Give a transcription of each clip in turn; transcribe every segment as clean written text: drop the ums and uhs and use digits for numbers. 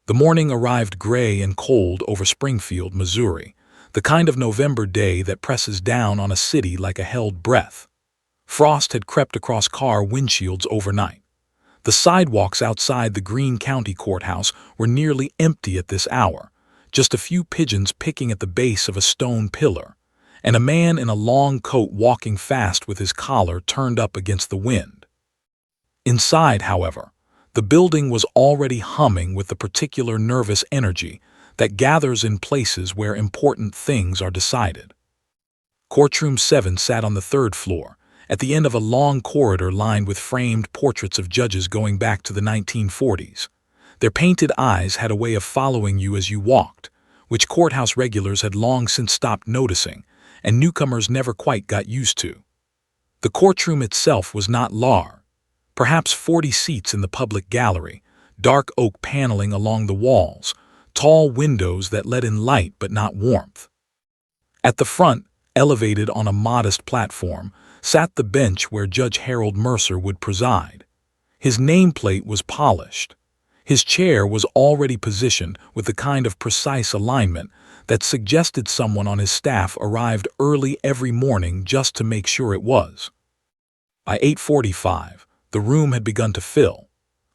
The morning arrived gray and cold over Springfield, Missouri, the kind of November day that presses down on a city like a held breath. Frost had crept across car windshields overnight. The sidewalks outside the Greene County Courthouse were nearly empty at this hour, just a few pigeons picking at the base of a stone pillar, and a man in a long coat walking fast with his collar turned up against the wind. Inside, however, the building was already humming with the particular nervous energy that gathers in places where important things are decided. Courtroom 7 sat on the third floor, at the end of a long corridor lined with framed portraits of judges going back to the 1940s. Their painted eyes had a way of following you as you walked, which courthouse regulars had long since stopped noticing, and newcomers never quite got used to. The courtroom itself was not large. Perhaps 40 seats in the public gallery, dark oak paneling along the walls, tall windows that let in light but not warmth. At the front, elevated on a modest platform, sat the bench where Judge Harold Mercer would preside. His nameplate was polished. His chair was already positioned with the kind of precise alignment that suggested someone on his staff arrived early every morning just to make sure it was. By 8:45, the room had begun to fill.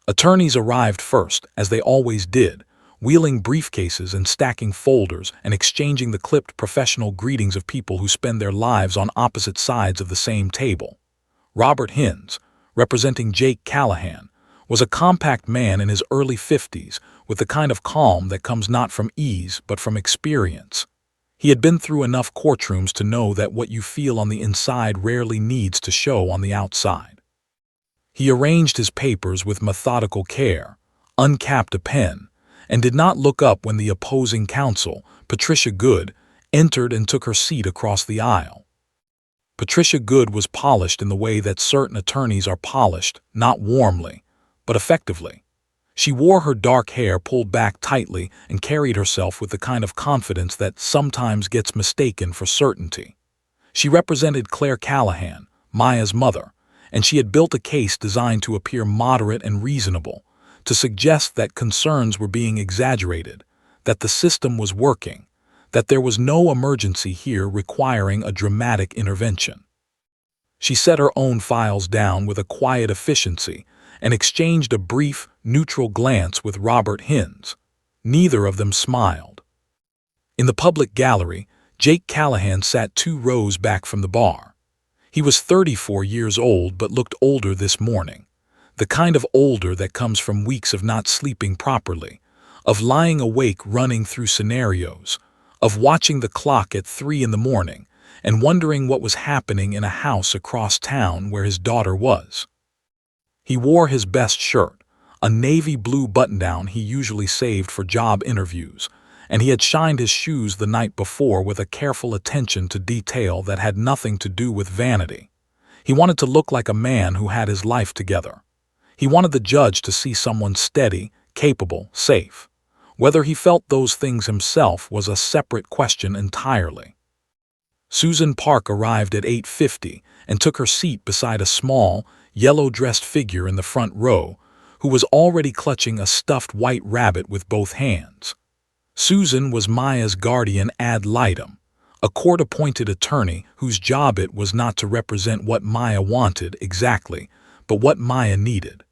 Attorneys arrived first, as they always did, wheeling briefcases and stacking folders and exchanging the clipped professional greetings of people who spend their lives on opposite sides of the same table. Robert Hines, representing Jake Callahan, was a compact man in his early 50s with the kind of calm that comes not from ease but from experience. He had been through enough courtrooms to know that what you feel on the inside rarely needs to show on the outside. He arranged his papers with methodical care, uncapped a pen, and did not look up when the opposing counsel, Patricia Good, entered and took her seat across the aisle. Patricia Good was polished in the way that certain attorneys are polished, not warmly, but effectively. She wore her dark hair pulled back tightly and carried herself with the kind of confidence that sometimes gets mistaken for certainty. She represented Claire Callahan, Maya's mother, and she had built a case designed to appear moderate and reasonable, to suggest that concerns were being exaggerated, that the system was working, that there was no emergency here requiring a dramatic intervention. She set her own files down with a quiet efficiency and exchanged a brief, neutral glance with Robert Hines. Neither of them smiled. In the public gallery, Jake Callahan sat 2 rows back from the bar. He was 34 years old but looked older this morning, the kind of older that comes from weeks of not sleeping properly, of lying awake running through scenarios, of watching the clock at 3 in the morning and wondering what was happening in a house across town where his daughter was. He wore his best shirt, a navy blue button-down he usually saved for job interviews, and he had shined his shoes the night before with a careful attention to detail that had nothing to do with vanity. He wanted to look like a man who had his life together. He wanted the judge to see someone steady, capable, safe. Whether he felt those things himself was a separate question entirely. Susan Park arrived at 8:50 and took her seat beside a small, yellow-dressed figure in the front row who was already clutching a stuffed white rabbit with both hands. Susan was Maya's guardian ad litem, a court-appointed attorney whose job it was not to represent what Maya wanted exactly, but what Maya needed.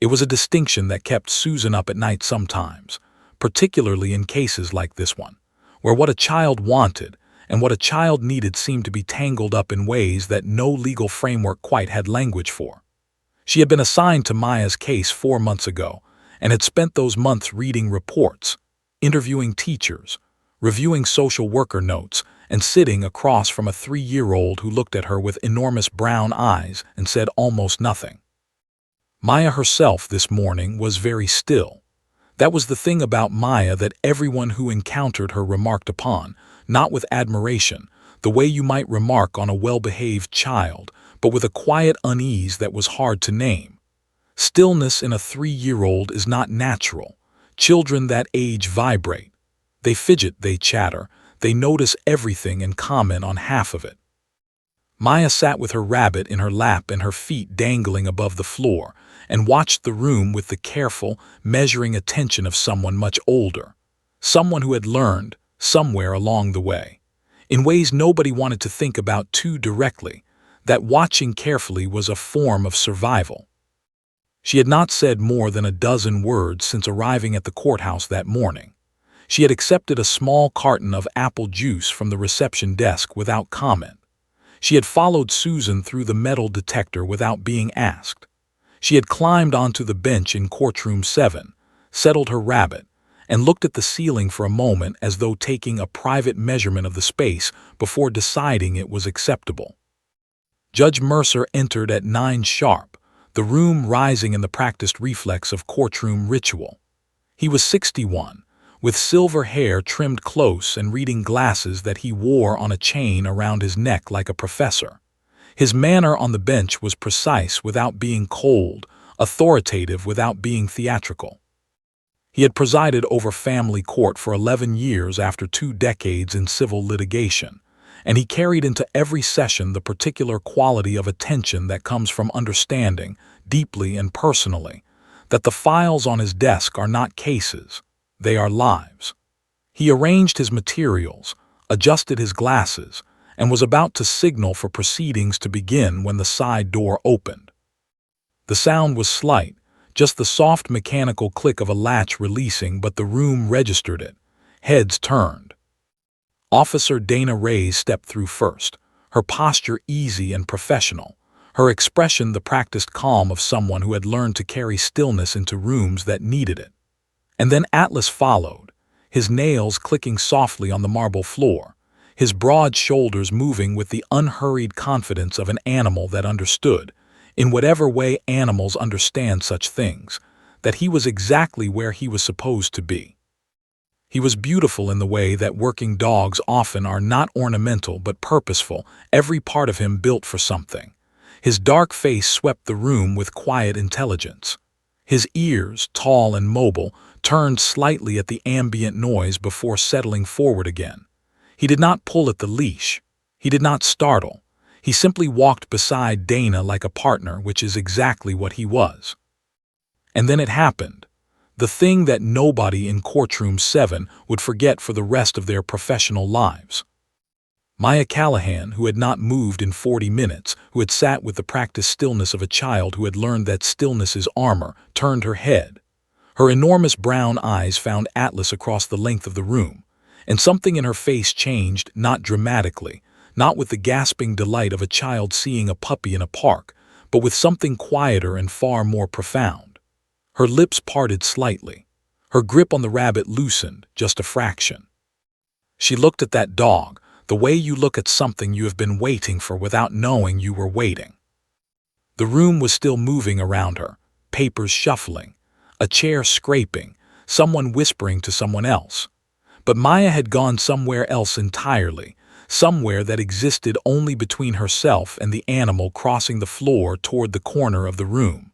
It was a distinction that kept Susan up at night sometimes, particularly in cases like this one, where what a child wanted and what a child needed seemed to be tangled up in ways that no legal framework quite had language for. She had been assigned to Maya's case 4 months ago and had spent those months reading reports, interviewing teachers, reviewing social worker notes, and sitting across from a 3-year-old who looked at her with enormous brown eyes and said almost nothing. Maya herself this morning was very still. That was the thing about Maya that everyone who encountered her remarked upon, not with admiration, the way you might remark on a well-behaved child, but with a quiet unease that was hard to name. Stillness in a 3-year-old is not natural. Children that age vibrate. They fidget, they chatter, they notice everything and comment on half of it. Maya sat with her rabbit in her lap and her feet dangling above the floor, and watched the room with the careful, measuring attention of someone much older, someone who had learned, somewhere along the way, in ways nobody wanted to think about too directly, that watching carefully was a form of survival. She had not said more than a dozen words since arriving at the courthouse that morning. She had accepted a small carton of apple juice from the reception desk without comment. She had followed Susan through the metal detector without being asked. She had climbed onto the bench in Courtroom 7, settled her rabbit, and looked at the ceiling for a moment as though taking a private measurement of the space before deciding it was acceptable. Judge Mercer entered at 9 sharp, the room rising in the practiced reflex of courtroom ritual. He was 61, with silver hair trimmed close and reading glasses that he wore on a chain around his neck like a professor. His manner on the bench was precise without being cold, authoritative without being theatrical. He had presided over family court for 11 years after 2 decades in civil litigation, and he carried into every session the particular quality of attention that comes from understanding, deeply and personally, that the files on his desk are not cases, they are lives. He arranged his materials, adjusted his glasses, and was about to signal for proceedings to begin when the side door opened. The sound was slight, just the soft mechanical click of a latch releasing, but the room registered it. Heads turned. Officer Dana Reyes stepped through first, her posture easy and professional, her expression the practiced calm of someone who had learned to carry stillness into rooms that needed it. And then Atlas followed, his nails clicking softly on the marble floor, his broad shoulders moving with the unhurried confidence of an animal that understood, in whatever way animals understand such things, that he was exactly where he was supposed to be. He was beautiful in the way that working dogs often are, not ornamental but purposeful, every part of him built for something. His dark face swept the room with quiet intelligence. His ears, tall and mobile, turned slightly at the ambient noise before settling forward again. He did not pull at the leash. He did not startle. He simply walked beside Dana like a partner, which is exactly what he was. And then it happened. The thing that nobody in Courtroom 7 would forget for the rest of their professional lives. Maya Callahan, who had not moved in 40 minutes, who had sat with the practiced stillness of a child who had learned that stillness is armor, turned her head. Her enormous brown eyes found Atlas across the length of the room, and something in her face changed, not dramatically, not with the gasping delight of a child seeing a puppy in a park, but with something quieter and far more profound. Her lips parted slightly. Her grip on the rabbit loosened, just a fraction. She looked at that dog, the way you look at something you have been waiting for without knowing you were waiting. The room was still moving around her, papers shuffling, a chair scraping, someone whispering to someone else. But Maya had gone somewhere else entirely, somewhere that existed only between herself and the animal crossing the floor toward the corner of the room.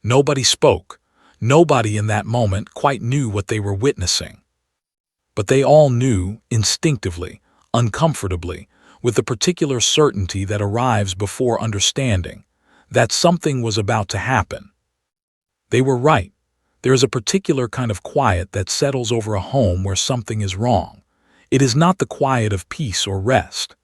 Nobody spoke. Nobody in that moment quite knew what they were witnessing. But they all knew, instinctively, uncomfortably, with the particular certainty that arrives before understanding, that something was about to happen. They were right. There is a particular kind of quiet that settles over a home where something is wrong. It is not the quiet of peace or rest.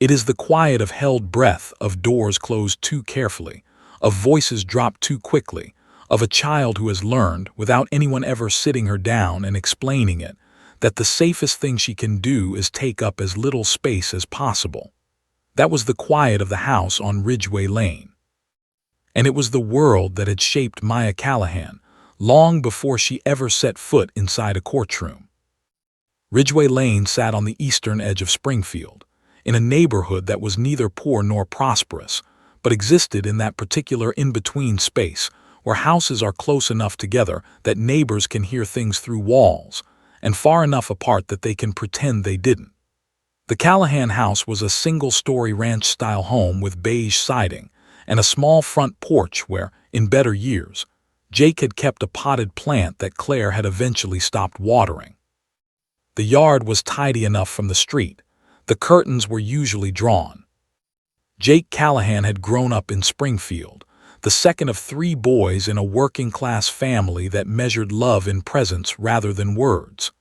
It is the quiet of held breath, of doors closed too carefully, of voices dropped too quickly, of a child who has learned, without anyone ever sitting her down and explaining it, that the safest thing she can do is take up as little space as possible. That was the quiet of the house on Ridgeway Lane. And it was the world that had shaped Maya Callahan, long before she ever set foot inside a courtroom. Ridgeway Lane sat on the eastern edge of Springfield, in a neighborhood that was neither poor nor prosperous, but existed in that particular in-between space where houses are close enough together that neighbors can hear things through walls, and far enough apart that they can pretend they didn't. The Callahan house was a single-story ranch-style home with beige siding and a small front porch where, in better years, Jake had kept a potted plant that Claire had eventually stopped watering. The yard was tidy enough from the street. The curtains were usually drawn. Jake Callahan had grown up in Springfield, the second of 3 boys in a working-class family that measured love in presence rather than words.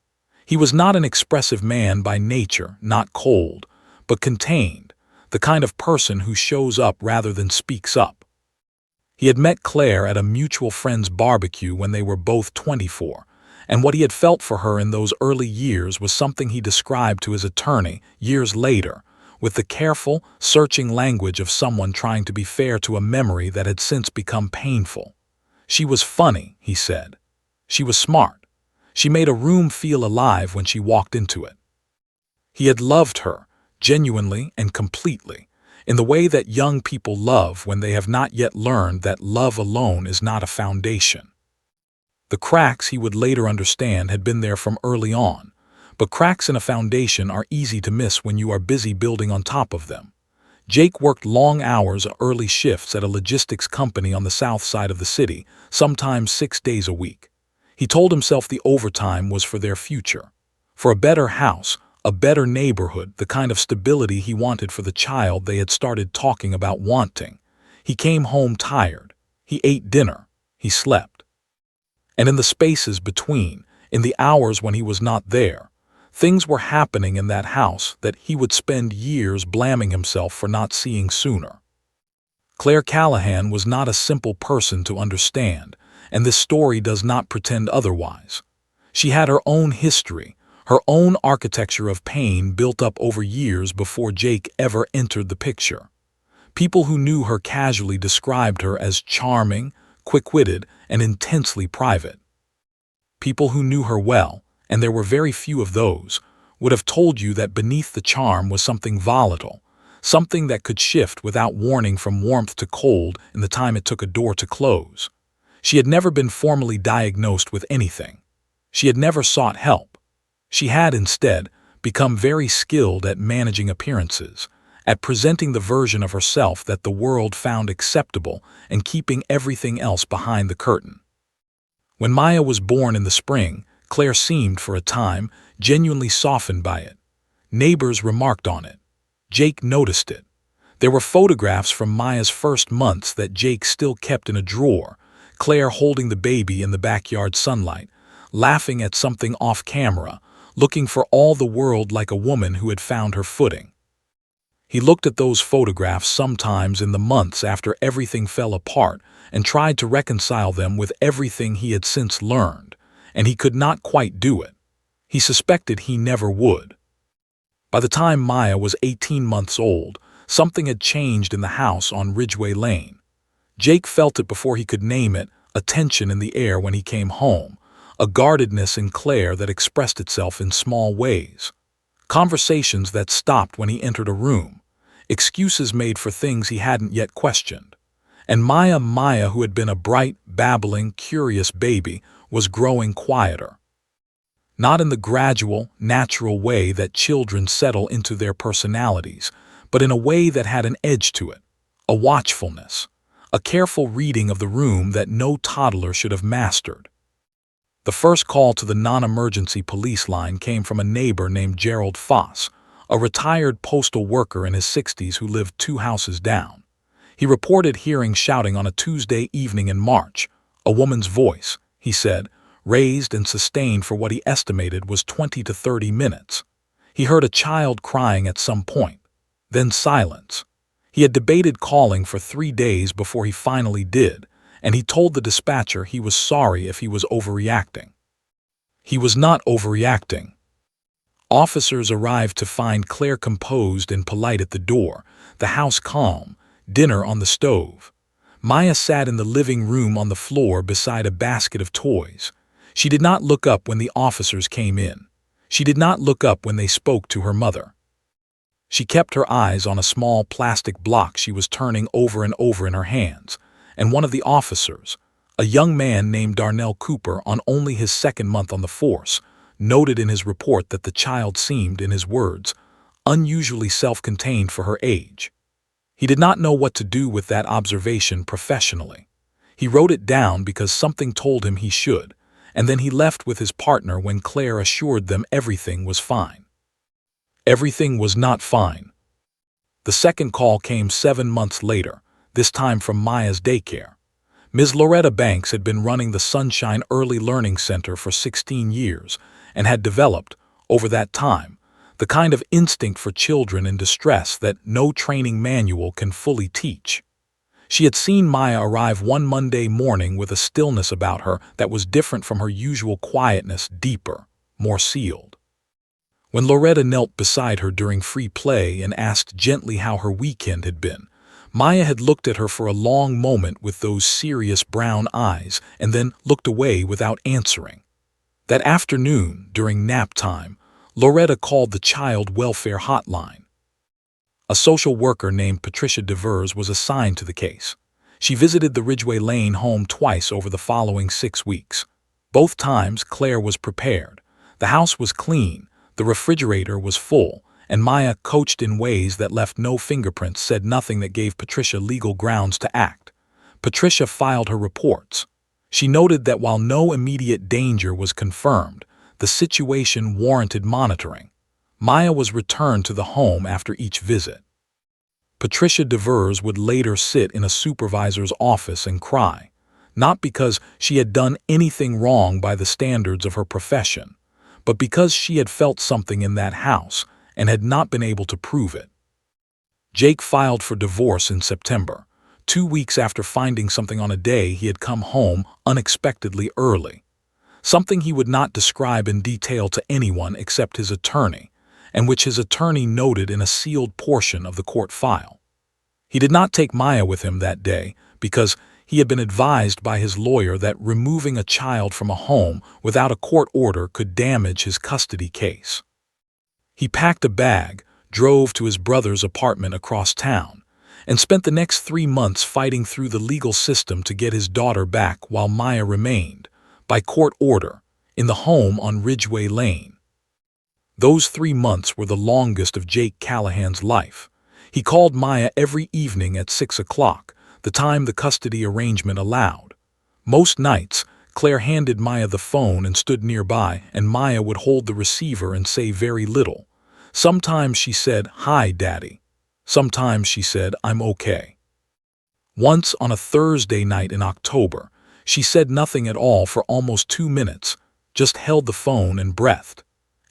He was not an expressive man by nature, not cold, but contained, the kind of person who shows up rather than speaks up. He had met Claire at a mutual friend's barbecue when they were both 24, and what he had felt for her in those early years was something he described to his attorney years later, with the careful, searching language of someone trying to be fair to a memory that had since become painful. She was funny, he said. She was smart. She made a room feel alive when she walked into it. He had loved her, genuinely and completely, in the way that young people love when they have not yet learned that love alone is not a foundation. The cracks, he would later understand, had been there from early on, but cracks in a foundation are easy to miss when you are busy building on top of them. Jake worked long hours, early shifts at a logistics company on the south side of the city, sometimes 6 days a week. He told himself the overtime was for their future, for a better house, a better neighborhood, the kind of stability he wanted for the child they had started talking about wanting. He came home tired. He ate dinner. He slept. And in the spaces between, in the hours when he was not there, things were happening in that house that he would spend years blaming himself for not seeing sooner. Claire Callahan was not a simple person to understand, and this story does not pretend otherwise. She had her own history, her own architecture of pain built up over years before Jake ever entered the picture. People who knew her casually described her as charming, quick-witted, and intensely private. People who knew her well, and there were very few of those, would have told you that beneath the charm was something volatile, something that could shift without warning from warmth to cold in the time it took a door to close. She had never been formally diagnosed with anything. She had never sought help. She had, instead, become very skilled at managing appearances, at presenting the version of herself that the world found acceptable and keeping everything else behind the curtain. When Maya was born in the spring, Claire seemed, for a time, genuinely softened by it. Neighbors remarked on it. Jake noticed it. There were photographs from Maya's first months that Jake still kept in a drawer, Claire holding the baby in the backyard sunlight, laughing at something off camera, looking for all the world like a woman who had found her footing. He looked at those photographs sometimes in the months after everything fell apart and tried to reconcile them with everything he had since learned, and he could not quite do it. He suspected he never would. By the time Maya was 18 months old, something had changed in the house on Ridgeway Lane. Jake felt it before he could name it, a tension in the air when he came home, a guardedness in Claire that expressed itself in small ways. Conversations that stopped when he entered a room, excuses made for things he hadn't yet questioned. And Maya, who had been a bright, babbling, curious baby, was growing quieter. Not in the gradual, natural way that children settle into their personalities, but in a way that had an edge to it, a watchfulness, a careful reading of the room that no toddler should have mastered. The first call to the non-emergency police line came from a neighbor named Gerald Foss, a retired postal worker in his 60s who lived 2 houses down. He reported hearing shouting on a Tuesday evening in March, a woman's voice, he said, raised and sustained for what he estimated was 20 to 30 minutes. He heard a child crying at some point, then silence. He had debated calling for 3 days before he finally did, and he told the dispatcher he was sorry if he was overreacting. He was not overreacting. Officers arrived to find Claire composed and polite at the door, the house calm, dinner on the stove. Maya sat in the living room on the floor beside a basket of toys. She did not look up when the officers came in. She did not look up when they spoke to her mother. She kept her eyes on a small plastic block she was turning over and over in her hands, and one of the officers, a young man named Darnell Cooper on only his 2nd month on the force, noted in his report that the child seemed, in his words, unusually self-contained for her age. He did not know what to do with that observation professionally. He wrote it down because something told him he should, and then he left with his partner when Claire assured them everything was fine. Everything was not fine. The second call came 7 months later, this time from Maya's daycare. Ms. Loretta Banks had been running the Sunshine Early Learning Center for 16 years and had developed, over that time, the kind of instinct for children in distress that no training manual can fully teach. She had seen Maya arrive one Monday morning with a stillness about her that was different from her usual quietness, deeper, more sealed. When Loretta knelt beside her during free play and asked gently how her weekend had been, Maya had looked at her for a long moment with those serious brown eyes and then looked away without answering. That afternoon, during nap time, Loretta called the child welfare hotline. A social worker named Patricia DeVers was assigned to the case. She visited the Ridgeway Lane home twice over the following 6 weeks. Both times, Claire was prepared. The house was clean, the refrigerator was full, and Maya, coached in ways that left no fingerprints, said nothing that gave Patricia legal grounds to act. Patricia filed her reports. She noted that while no immediate danger was confirmed, the situation warranted monitoring. Maya was returned to the home after each visit. Patricia DeVers would later sit in a supervisor's office and cry, not because she had done anything wrong by the standards of her profession, but because she had felt something in that house and had not been able to prove it. Jake filed for divorce in September, 2 weeks after finding something on a day he had come home unexpectedly early, something he would not describe in detail to anyone except his attorney, and which his attorney noted in a sealed portion of the court file. He did not take Maya with him that day because he had been advised by his lawyer that removing a child from a home without a court order could damage his custody case. He packed a bag, drove to his brother's apartment across town, and spent the next 3 months fighting through the legal system to get his daughter back while Maya remained, by court order, in the home on Ridgeway Lane. Those 3 months were the longest of Jake Callahan's life. He called Maya every evening at 6 o'clock, the time the custody arrangement allowed. Most nights, Claire handed Maya the phone and stood nearby, and Maya would hold the receiver and say very little. Sometimes she said, "Hi, Daddy." Sometimes she said, "I'm okay." Once on a Thursday night in October, she said nothing at all for almost 2 minutes, just held the phone and breathed.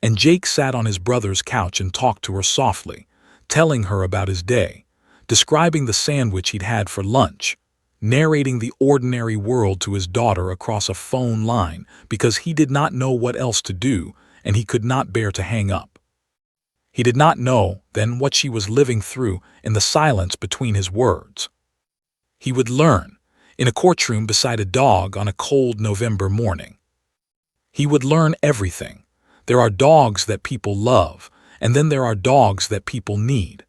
And Jake sat on his brother's couch and talked to her softly, telling her about his day, describing the sandwich he'd had for lunch, narrating the ordinary world to his daughter across a phone line because he did not know what else to do and he could not bear to hang up. He did not know, then, what she was living through in the silence between his words. He would learn, in a courtroom beside a dog on a cold November morning. He would learn everything. There are dogs that people love, and then there are dogs that people need.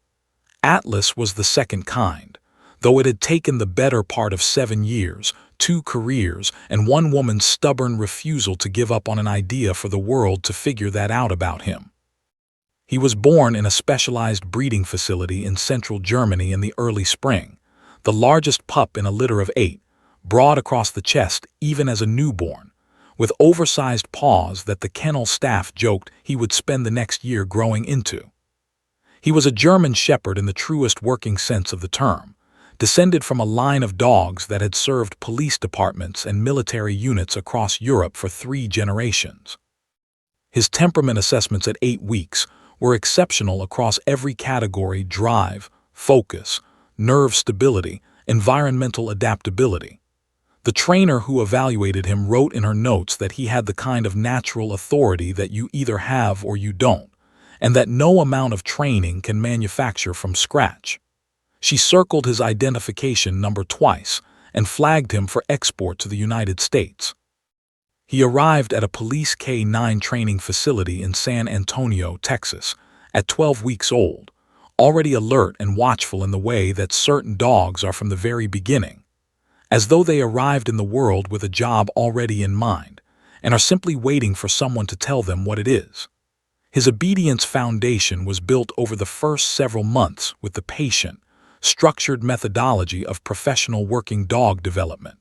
Atlas was the second kind, though it had taken the better part of 7 years, 2 careers, and one woman's stubborn refusal to give up on an idea for the world to figure that out about him. He was born in a specialized breeding facility in central Germany in the early spring, the largest pup in a litter of 8, broad across the chest even as a newborn, with oversized paws that the kennel staff joked he would spend the next year growing into. He was a German shepherd in the truest working sense of the term, descended from a line of dogs that had served police departments and military units across Europe for 3 generations. His temperament assessments at 8 weeks were exceptional across every category: drive, focus, nerve stability, environmental adaptability. The trainer who evaluated him wrote in her notes that he had the kind of natural authority that you either have or you don't, and that no amount of training can manufacture from scratch. She circled his identification number twice and flagged him for export to the United States. He arrived at a police K-9 training facility in San Antonio, Texas, at 12 weeks old, already alert and watchful in the way that certain dogs are from the very beginning, as though they arrived in the world with a job already in mind and are simply waiting for someone to tell them what it is. His obedience foundation was built over the first several months with the patient, structured methodology of professional working dog development.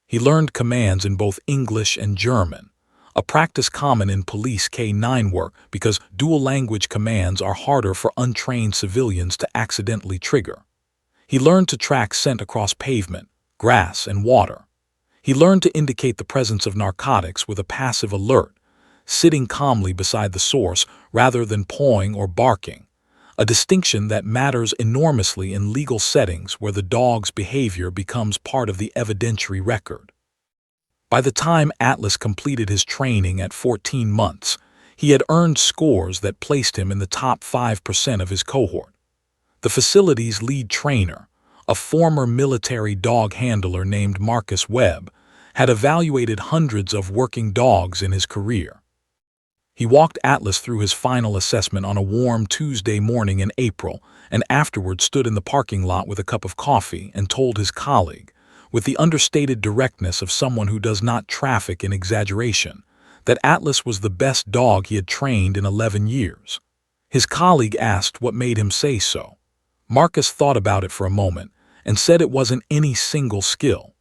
He learned commands in both English and German, a practice common in police K-9 work because dual language commands are harder for untrained civilians to accidentally trigger. He learned to track scent across pavement, grass, and water. He learned to indicate the presence of narcotics with a passive alert, sitting calmly beside the source rather than pawing or barking, a distinction that matters enormously in legal settings where the dog's behavior becomes part of the evidentiary record. By the time Atlas completed his training at 14 months, he had earned scores that placed him in the top 5% of his cohort. The facility's lead trainer, a former military dog handler named Marcus Webb, had evaluated hundreds of working dogs in his career. He walked Atlas through his final assessment on a warm Tuesday morning in April and afterward stood in the parking lot with a cup of coffee and told his colleague, with the understated directness of someone who does not traffic in exaggeration, that Atlas was the best dog he had trained in 11 years. His colleague asked what made him say so. Marcus thought about it for a moment and said it wasn't any single skill.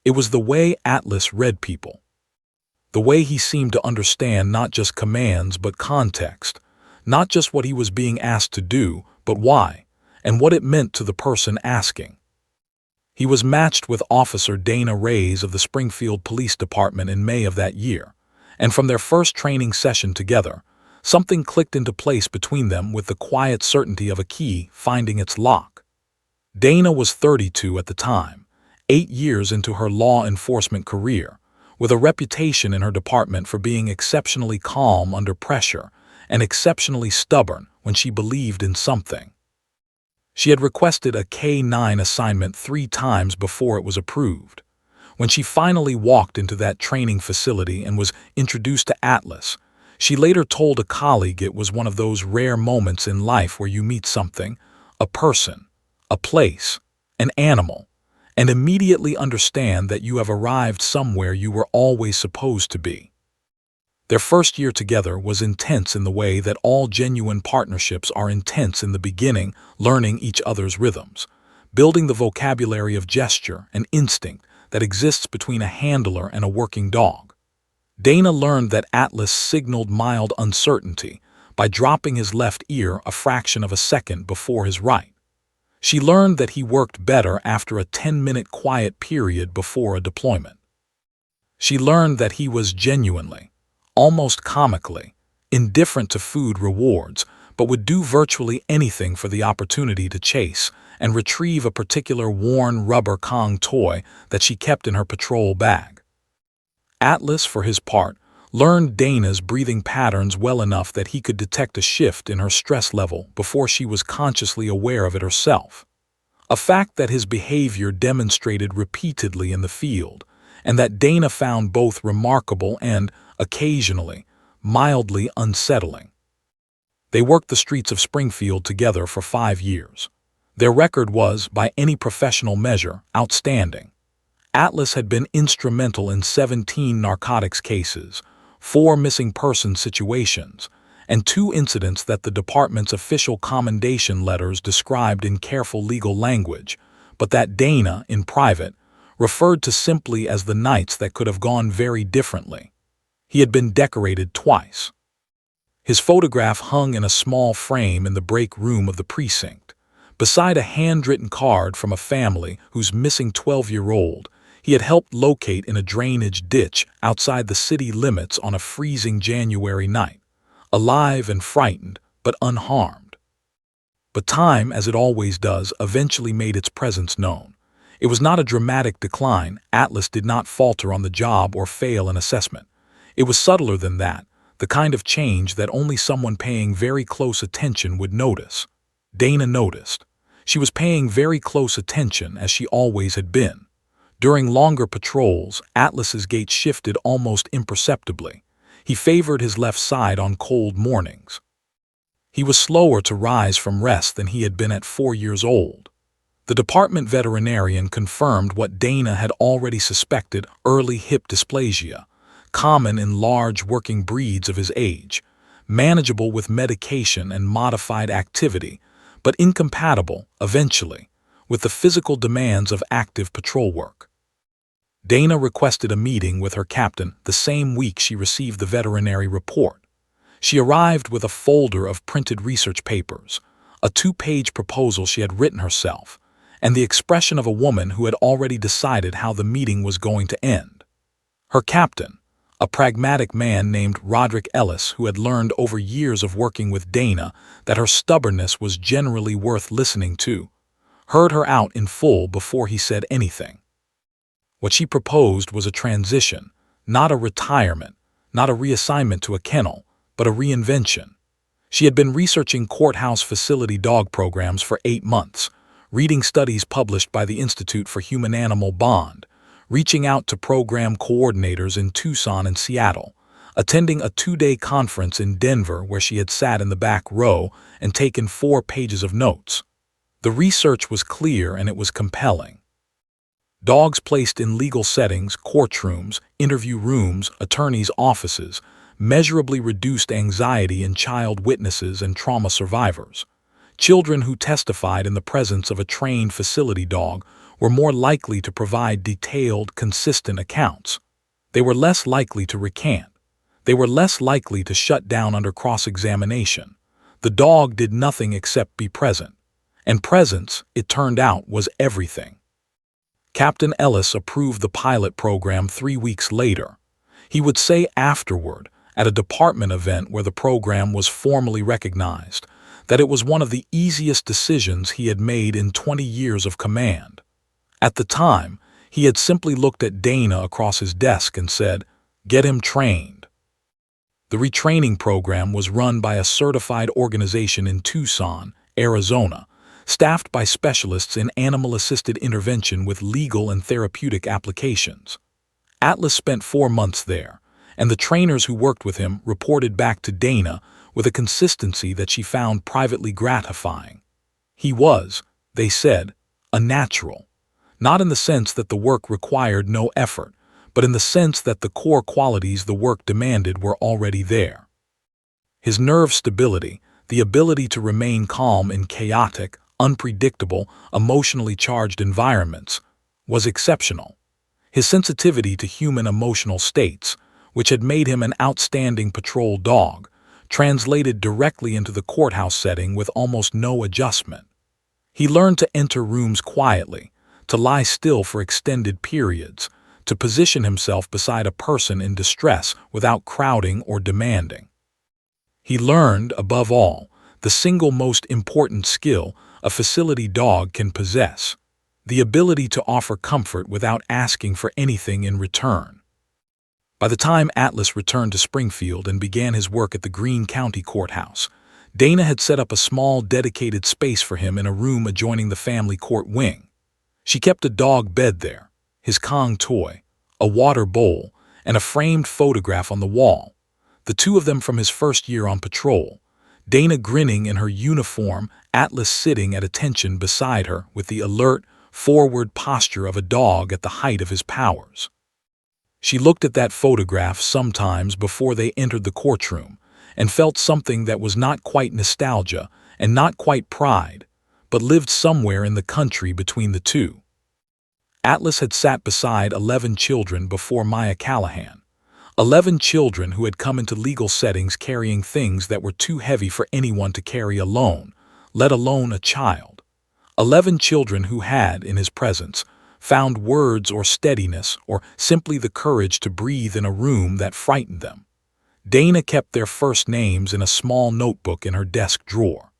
It was the way Atlas read people. The way he seemed to understand not just commands but context, not just what he was being asked to do, but why, and what it meant to the person asking. He was matched with Officer Dana Reyes of the Springfield Police Department in May of that year, and from their first training session together, something clicked into place between them with the quiet certainty of a key finding its lock. Dana was 32 at the time, 8 years into her law enforcement career, with a reputation in her department for being exceptionally calm under pressure and exceptionally stubborn when she believed in something. She had requested a K-9 assignment 3 times before it was approved. When she finally walked into that training facility and was introduced to Atlas, she later told a colleague it was one of those rare moments in life where you meet something, a person, a place, an animal, and immediately understand that you have arrived somewhere you were always supposed to be. Their first year together was intense in the way that all genuine partnerships are intense in the beginning, learning each other's rhythms, building the vocabulary of gesture and instinct that exists between a handler and a working dog. Dana learned that Atlas signaled mild uncertainty by dropping his left ear a fraction of a second before his right. She learned that he worked better after a 10-minute quiet period before a deployment. She learned that he was genuinely, almost comically, indifferent to food rewards, but would do virtually anything for the opportunity to chase and retrieve a particular worn rubber Kong toy that she kept in her patrol bag. Atlas, for his part, learned Dana's breathing patterns well enough that he could detect a shift in her stress level before she was consciously aware of it herself, a fact that his behavior demonstrated repeatedly in the field, and that Dana found both remarkable and, occasionally, mildly unsettling. They worked the streets of Springfield together for 5 years. Their record was, by any professional measure, outstanding. Atlas had been instrumental in 17 narcotics cases, 4 missing person situations, and 2 incidents that the department's official commendation letters described in careful legal language, but that Dana, in private, referred to simply as the nights that could have gone very differently. He had been decorated twice. His photograph hung in a small frame in the break room of the precinct, beside a handwritten card from a family whose missing 12-year-old he had helped locate in a drainage ditch outside the city limits on a freezing January night, alive and frightened, but unharmed. But time, as it always does, eventually made its presence known. It was not a dramatic decline. Atlas did not falter on the job or fail an assessment. It was subtler than that, the kind of change that only someone paying very close attention would notice. Dana noticed. She was paying very close attention, as she always had been. During longer patrols, Atlas's gait shifted almost imperceptibly. He favored his left side on cold mornings. He was slower to rise from rest than he had been at 4 years old. The department veterinarian confirmed what Dana had already suspected: early hip dysplasia, common in large working breeds of his age, manageable with medication and modified activity, but incompatible, eventually, with the physical demands of active patrol work. Dana requested a meeting with her captain the same week she received the veterinary report. She arrived with a folder of printed research papers, a 2-page proposal she had written herself, and the expression of a woman who had already decided how the meeting was going to end. Her captain, a pragmatic man named Roderick Ellis who had learned over years of working with Dana that her stubbornness was generally worth listening to, heard her out in full before he said anything. What she proposed was a transition, not a retirement, not a reassignment to a kennel, but a reinvention. She had been researching courthouse facility dog programs for 8 months, reading studies published by the Institute for Human-Animal Bond, reaching out to program coordinators in Tucson and Seattle, attending a 2-day conference in Denver where she had sat in the back row and taken 4 pages of notes. The research was clear and it was compelling. Dogs placed in legal settings, courtrooms, interview rooms, attorneys' offices, measurably reduced anxiety in child witnesses and trauma survivors. Children who testified in the presence of a trained facility dog were more likely to provide detailed, consistent accounts. They were less likely to recant. They were less likely to shut down under cross-examination. The dog did nothing except be present. And presence, it turned out, was everything. Captain Ellis approved the pilot program 3 weeks later. He would say afterward, at a department event where the program was formally recognized, that it was one of the easiest decisions he had made in 20 years of command. At the time, he had simply looked at Dana across his desk and said, "Get him trained." The retraining program was run by a certified organization in Tucson, Arizona, staffed by specialists in animal-assisted intervention with legal and therapeutic applications. Atlas spent 4 months there, and the trainers who worked with him reported back to Dana with a consistency that she found privately gratifying. He was, they said, a natural, not in the sense that the work required no effort, but in the sense that the core qualities the work demanded were already there. His nerve stability, the ability to remain calm in chaotic, unpredictable, emotionally charged environments, was exceptional. His sensitivity to human emotional states, which had made him an outstanding patrol dog, translated directly into the courthouse setting with almost no adjustment. He learned to enter rooms quietly, to lie still for extended periods, to position himself beside a person in distress without crowding or demanding. He learned, above all, the single most important skill a facility dog can possess: the ability to offer comfort without asking for anything in return. By the time Atlas returned to Springfield and began his work at the Greene County Courthouse, Dana had set up a small dedicated space for him in a room adjoining the family court wing. She kept a dog bed there, his Kong toy, a water bowl, and a framed photograph on the wall, the 2 of them from his first year on patrol, Dana grinning in her uniform, Atlas sitting at attention beside her with the alert, forward posture of a dog at the height of his powers. She looked at that photograph sometimes before they entered the courtroom and felt something that was not quite nostalgia and not quite pride, but lived somewhere in the country between the two. Atlas had sat beside 11 children before Maya Callahan. 11 children who had come into legal settings carrying things that were too heavy for anyone to carry alone, let alone a child. 11 children who had, in his presence, found words or steadiness or simply the courage to breathe in a room that frightened them. Dana kept their first names in a small notebook in her desk drawer.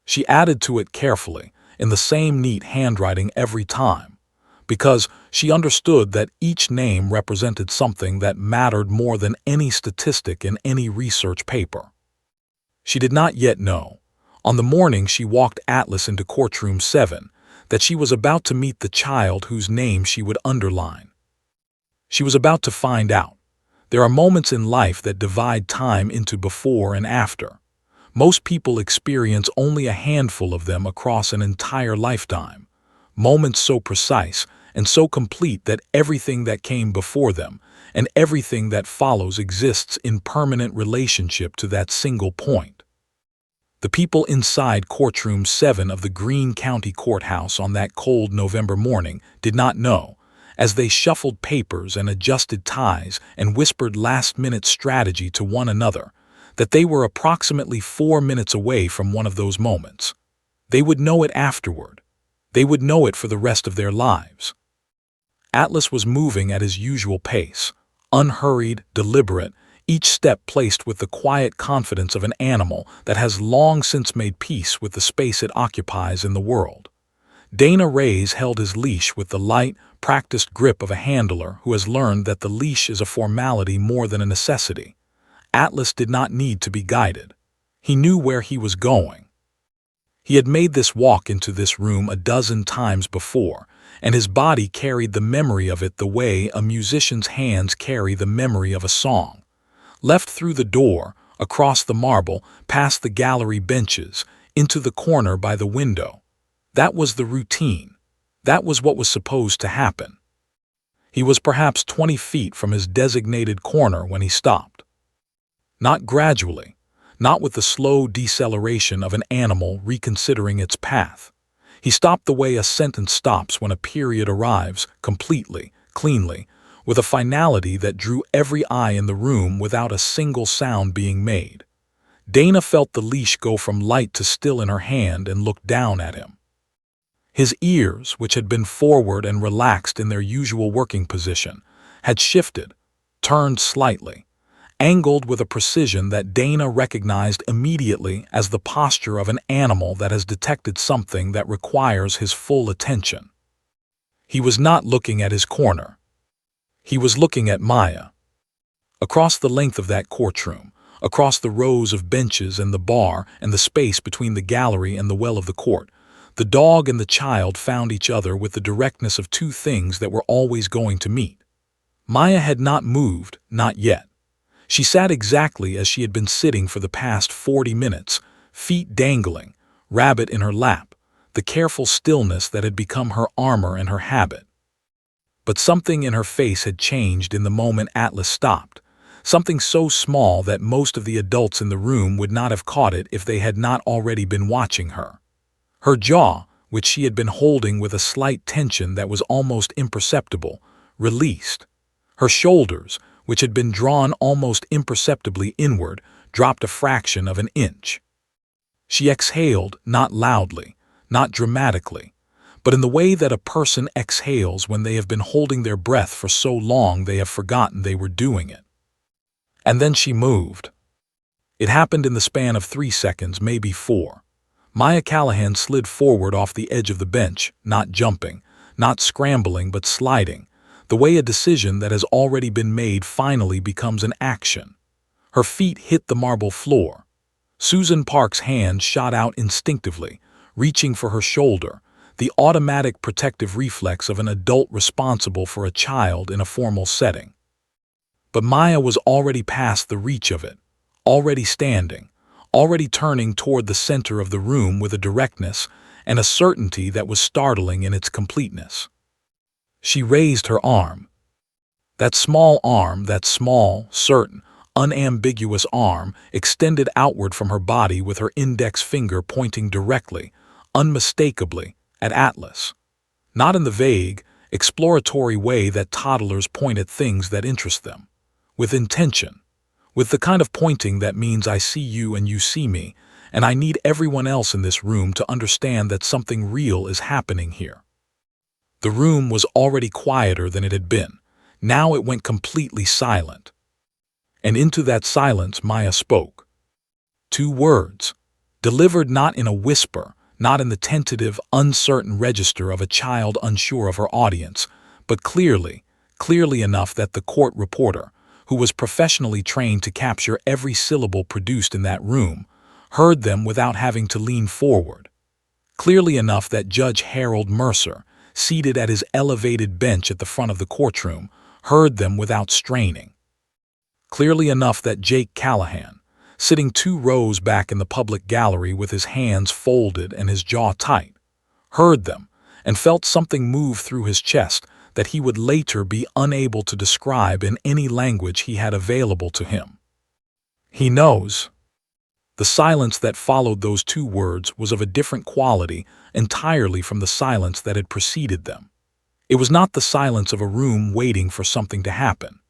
She added to it carefully, in the same neat handwriting every time, because she understood that each name represented something that mattered more than any statistic in any research paper. She did not yet know, on the morning she walked Atlas into Courtroom 7, that she was about to meet the child whose name she would underline. She was about to find out. There are moments in life that divide time into before and after. Most people experience only a handful of them across an entire lifetime. Moments so precise and so complete that everything that came before them and everything that follows exists in permanent relationship to that single point. The people inside Courtroom 7 of the Greene County Courthouse on that cold November morning did not know, as they shuffled papers and adjusted ties and whispered last-minute strategy to one another, that they were approximately 4 minutes away from one of those moments. They would know it afterward. They would know it for the rest of their lives. Atlas was moving at his usual pace, unhurried, deliberate, each step placed with the quiet confidence of an animal that has long since made peace with the space it occupies in the world. Dana Reyes held his leash with the light, practiced grip of a handler who has learned that the leash is a formality more than a necessity. Atlas did not need to be guided. He knew where he was going. He had made this walk into this room a dozen times before, and his body carried the memory of it the way a musician's hands carry the memory of a song. Left through the door, across the marble, past the gallery benches, into the corner by the window. That was the routine. That was what was supposed to happen. He was perhaps 20 feet from his designated corner when he stopped. Not gradually, not with the slow deceleration of an animal reconsidering its path. He stopped the way a sentence stops when a period arrives, completely, cleanly, with a finality that drew every eye in the room without a single sound being made. Dana felt the leash go from light to still in her hand and looked down at him. His ears, which had been forward and relaxed in their usual working position, had shifted, turned slightly, angled with a precision that Dana recognized immediately as the posture of an animal that has detected something that requires his full attention. He was not looking at his corner. He was looking at Maya. Across the length of that courtroom, across the rows of benches and the bar and the space between the gallery and the well of the court, the dog and the child found each other with the directness of two things that were always going to meet. Maya had not moved, not yet. She sat exactly as she had been sitting for the past 40 minutes, feet dangling, rabbit in her lap, the careful stillness that had become her armor and her habit. But something in her face had changed in the moment Atlas stopped, something so small that most of the adults in the room would not have caught it if they had not already been watching her. Her jaw, which she had been holding with a slight tension that was almost imperceptible, released. Her shoulders, which had been drawn almost imperceptibly inward, dropped a fraction of an inch. She exhaled, not loudly, not dramatically, but in the way that a person exhales when they have been holding their breath for so long they have forgotten they were doing it. And then she moved. It happened in the span of 3 seconds, maybe 4. Maya Callahan slid forward off the edge of the bench, not jumping, not scrambling but sliding, the way a decision that has already been made finally becomes an action. Her feet hit the marble floor. Susan Park's hand shot out instinctively, reaching for her shoulder, the automatic protective reflex of an adult responsible for a child in a formal setting. But Maya was already past the reach of it, already standing, already turning toward the center of the room with a directness and a certainty that was startling in its completeness. She raised her arm. That small arm, that small, certain, unambiguous arm, extended outward from her body with her index finger pointing directly, unmistakably, at Atlas. Not in the vague, exploratory way that toddlers point at things that interest them. With intention. With the kind of pointing that means I see you and you see me, and I need everyone else in this room to understand that something real is happening here. The room was already quieter than it had been. Now it went completely silent. And into that silence Maya spoke. 2 words, delivered not in a whisper, not in the tentative, uncertain register of a child unsure of her audience, but clearly enough that the court reporter, who was professionally trained to capture every syllable produced in that room, heard them without having to lean forward. Clearly enough that Judge Harold Mercer, seated at his elevated bench at the front of the courtroom, heard them without straining. Clearly enough that Jake Callahan, sitting 2 rows back in the public gallery with his hands folded and his jaw tight, heard them and felt something move through his chest that he would later be unable to describe in any language he had available to him. He knows. The silence that followed those 2 words was of a different quality entirely from the silence that had preceded them. It was not the silence of a room waiting for something to happen.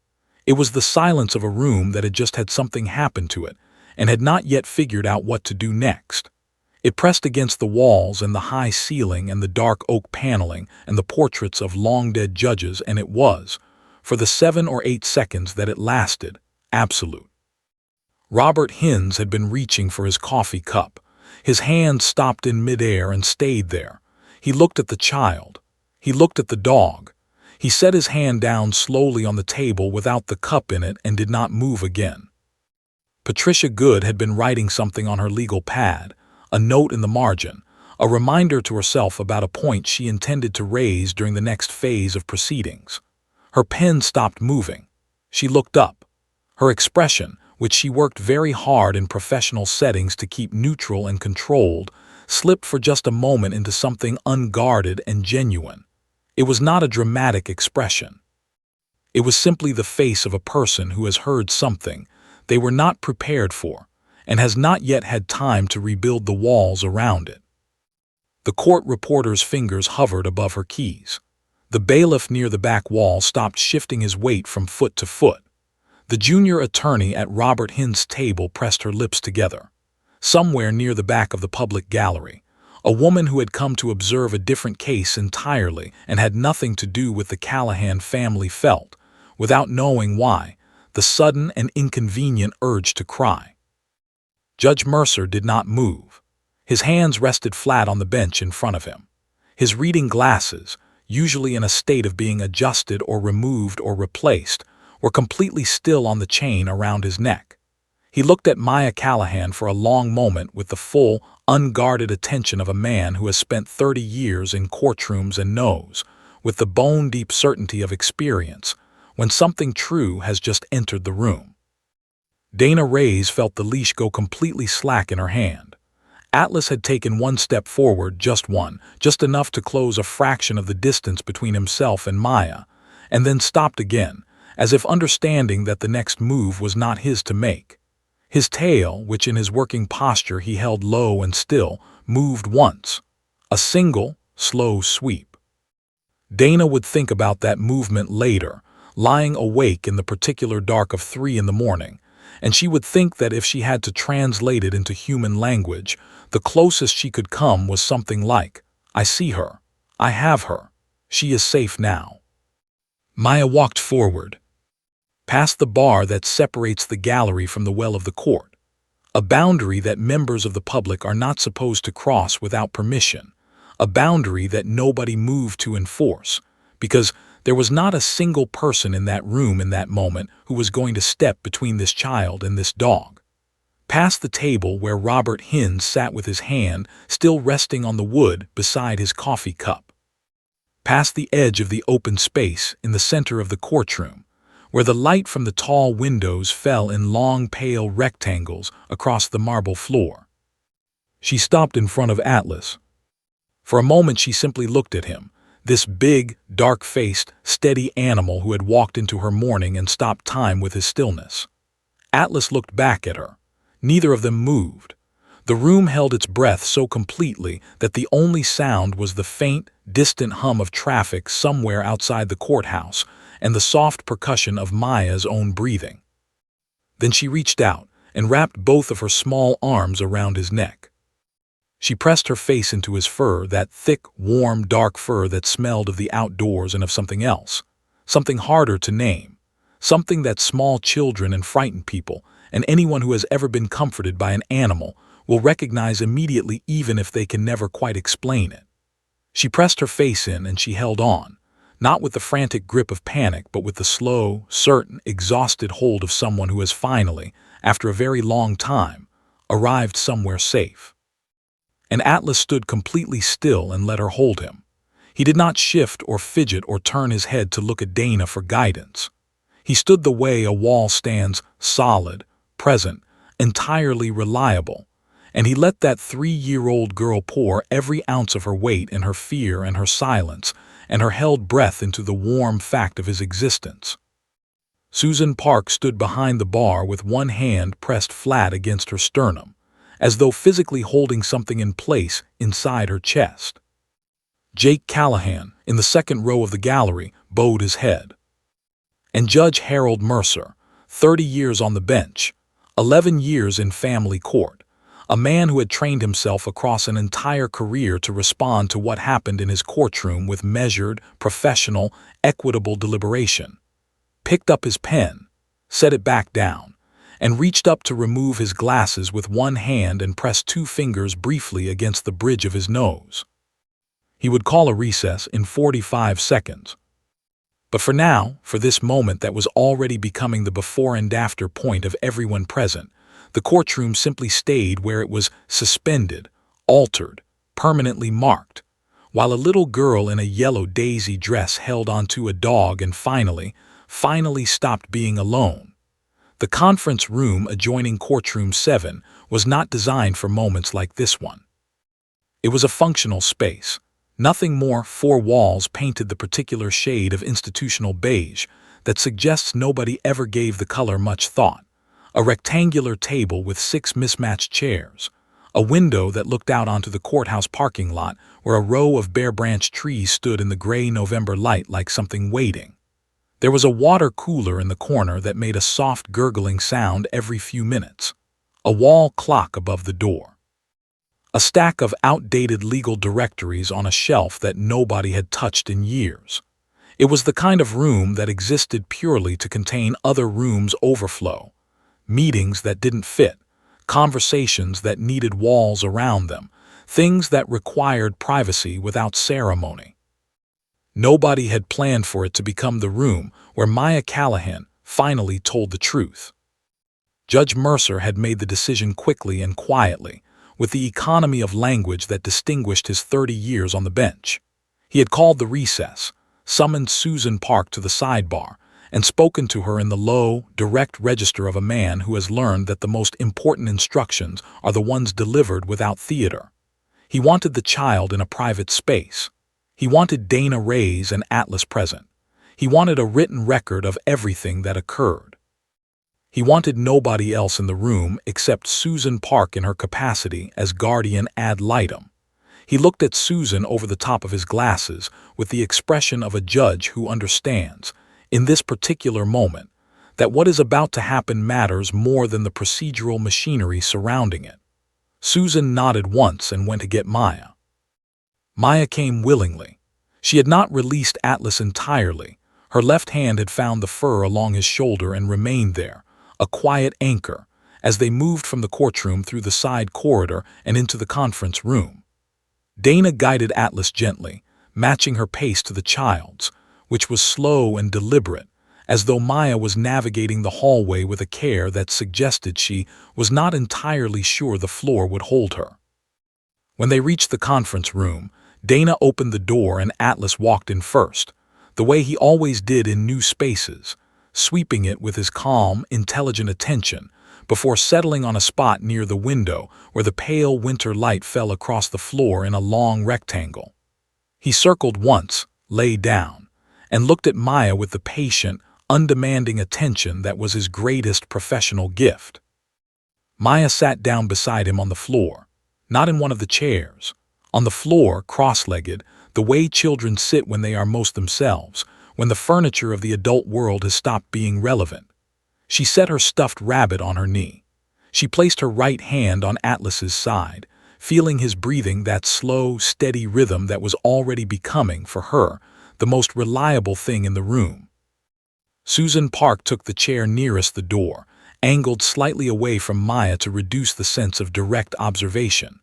It was the silence of a room that had just had something happen to it and had not yet figured out what to do next. It pressed against the walls and the high ceiling and the dark oak paneling and the portraits of long-dead judges, and it was, for the 7 or 8 seconds that it lasted, absolute. Robert Hines had been reaching for his coffee cup. His hand stopped in midair and stayed there. He looked at the child. He looked at the dog. He set his hand down slowly on the table without the cup in it and did not move again. Patricia Good had been writing something on her legal pad, a note in the margin, a reminder to herself about a point she intended to raise during the next phase of proceedings. Her pen stopped moving. She looked up. Her expression, which she worked very hard in professional settings to keep neutral and controlled, slipped for just a moment into something unguarded and genuine. It was not a dramatic expression. It was simply the face of a person who has heard something they were not prepared for and has not yet had time to rebuild the walls around it. The court reporter's fingers hovered above her keys. The bailiff near the back wall stopped shifting his weight from foot to foot. The junior attorney at Robert Hines' table pressed her lips together. Somewhere near the back of the public gallery, a woman who had come to observe a different case entirely and had nothing to do with the Callahan family felt, without knowing why, the sudden and inconvenient urge to cry. Judge Mercer did not move. His hands rested flat on the bench in front of him. His reading glasses, usually in a state of being adjusted or removed or replaced, were completely still on the chain around his neck. He looked at Maya Callahan for a long moment with the full, unguarded attention of a man who has spent 30 years in courtrooms and knows, with the bone-deep certainty of experience, when something true has just entered the room. Dana Reyes felt the leash go completely slack in her hand. Atlas had taken one step forward, just enough to close a fraction of the distance between himself and Maya, and then stopped again, as if understanding that the next move was not his to make. His tail, which in his working posture he held low and still, moved once. A single, slow sweep. Dana would think about that movement later, lying awake in the particular dark of 3 in the morning, and she would think that if she had to translate it into human language, the closest she could come was something like, "I see her. I have her. She is safe now." Maya walked forward, past the bar that separates the gallery from the well of the court, a boundary that members of the public are not supposed to cross without permission, a boundary that nobody moved to enforce, because there was not a single person in that room in that moment who was going to step between this child and this dog. Past the table where Robert Hines sat with his hand still resting on the wood beside his coffee cup. Past the edge of the open space in the center of the courtroom, where the light from the tall windows fell in long pale rectangles across the marble floor. She stopped in front of Atlas. For a moment she simply looked at him, this big, dark-faced, steady animal who had walked into her morning and stopped time with his stillness. Atlas looked back at her. Neither of them moved. The room held its breath so completely that the only sound was the faint, distant hum of traffic somewhere outside the courthouse and the soft percussion of Maya's own breathing. Then she reached out and wrapped both of her small arms around his neck. She pressed her face into his fur, that thick, warm, dark fur that smelled of the outdoors and of something else, something harder to name, something that small children and frightened people and anyone who has ever been comforted by an animal will recognize immediately even if they can never quite explain it. She pressed her face in and she held on, not with the frantic grip of panic but with the slow, certain, exhausted hold of someone who has finally, after a very long time, arrived somewhere safe. And Atlas stood completely still and let her hold him. He did not shift or fidget or turn his head to look at Dana for guidance. He stood the way a wall stands, solid, present, entirely reliable, and he let that 3-year-old girl pour every ounce of her weight and her fear and her silence and her held breath into the warm fact of his existence. Susan Park stood behind the bar with one hand pressed flat against her sternum, as though physically holding something in place inside her chest. Jake Callahan, in the second row of the gallery, bowed his head. And Judge Harold Mercer, 30 years on the bench, 11 years in family court, a man who had trained himself across an entire career to respond to what happened in his courtroom with measured, professional, equitable deliberation, picked up his pen, set it back down, and reached up to remove his glasses with one hand and pressed two fingers briefly against the bridge of his nose. He would call a recess in 45 seconds. But for now, for this moment that was already becoming the before and after point of everyone present, the courtroom simply stayed where it was suspended, altered, permanently marked, while a little girl in a yellow daisy dress held onto a dog and finally stopped being alone. The conference room adjoining Courtroom 7 was not designed for moments like this one. It was a functional space. Nothing more, four walls painted the particular shade of institutional beige that suggests nobody ever gave the color much thought. A rectangular table with 6 mismatched chairs, a window that looked out onto the courthouse parking lot where a row of bare-branched trees stood in the gray November light like something waiting. There was a water cooler in the corner that made a soft gurgling sound every few minutes, a wall clock above the door, a stack of outdated legal directories on a shelf that nobody had touched in years. It was the kind of room that existed purely to contain other rooms' overflow, meetings that didn't fit, conversations that needed walls around them, things that required privacy without ceremony. Nobody had planned for it to become the room where Maya Callahan finally told the truth. Judge Mercer had made the decision quickly and quietly, with the economy of language that distinguished his 30 years on the bench. He had called the recess, summoned Susan Park to the sidebar, and spoken to her in the low, direct register of a man who has learned that the most important instructions are the ones delivered without theater. He wanted the child in a private space. He wanted Dana Reyes and Atlas present. He wanted a written record of everything that occurred. He wanted nobody else in the room except Susan Park in her capacity as guardian ad litem. He looked at Susan over the top of his glasses with the expression of a judge who understands, in this particular moment, that what is about to happen matters more than the procedural machinery surrounding it. Susan nodded once and went to get Maya. Maya came willingly. She had not released Atlas entirely. Her left hand had found the fur along his shoulder and remained there, a quiet anchor, as they moved from the courtroom through the side corridor and into the conference room. Dana guided Atlas gently, matching her pace to the child's, which was slow and deliberate, as though Maya was navigating the hallway with a care that suggested she was not entirely sure the floor would hold her. When they reached the conference room, Dana opened the door and Atlas walked in first, the way he always did in new spaces, sweeping it with his calm, intelligent attention, before settling on a spot near the window where the pale winter light fell across the floor in a long rectangle. He circled once, lay down, and looked at Maya with the patient, undemanding attention that was his greatest professional gift. Maya sat down beside him on the floor, not in one of the chairs. On the floor, cross-legged, the way children sit when they are most themselves, when the furniture of the adult world has stopped being relevant. She set her stuffed rabbit on her knee. She placed her right hand on Atlas's side, feeling his breathing, that slow, steady rhythm that was already becoming, for her, the most reliable thing in the room. Susan Park took the chair nearest the door, angled slightly away from Maya to reduce the sense of direct observation.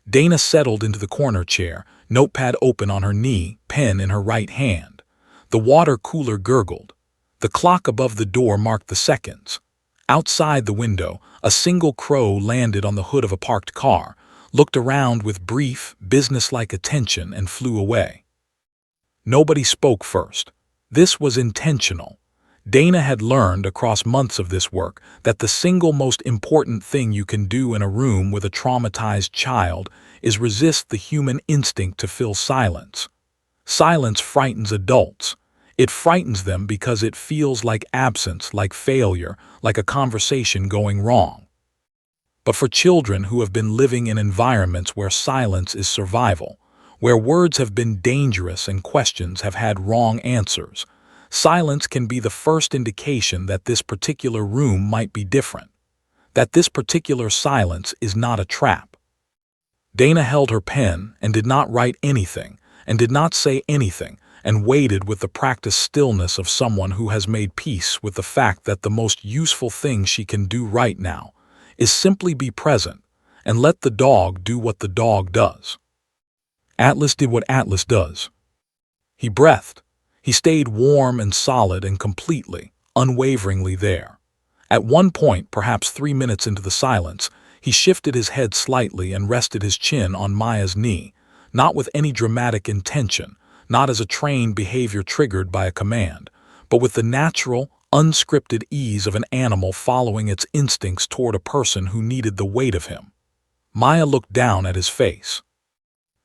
Dana settled into the corner chair, notepad open on her knee, pen in her right hand. The water cooler gurgled. The clock above the door marked the seconds. Outside the window, a single crow landed on the hood of a parked car, looked around with brief, businesslike attention, and flew away. Nobody spoke first. This was intentional. Dana had learned across months of this work that the single most important thing you can do in a room with a traumatized child is resist the human instinct to fill silence. Silence frightens adults. It frightens them because it feels like absence, like failure, like a conversation going wrong. But for children who have been living in environments where silence is survival, where words have been dangerous and questions have had wrong answers, silence can be the first indication that this particular room might be different. that this particular silence is not a trap. Dana held her pen and did not write anything, and did not say anything, and waited with the practiced stillness of someone who has made peace with the fact that the most useful thing she can do right now is simply be present and let the dog do what the dog does. Atlas did what Atlas does. He breathed. He stayed warm and solid and completely, unwaveringly there. At one point, perhaps 3 minutes into the silence, he shifted his head slightly and rested his chin on Maya's knee, not with any dramatic intention, not as a trained behavior triggered by a command, but with the natural, unscripted ease of an animal following its instincts toward a person who needed the weight of him. Maya looked down at his face.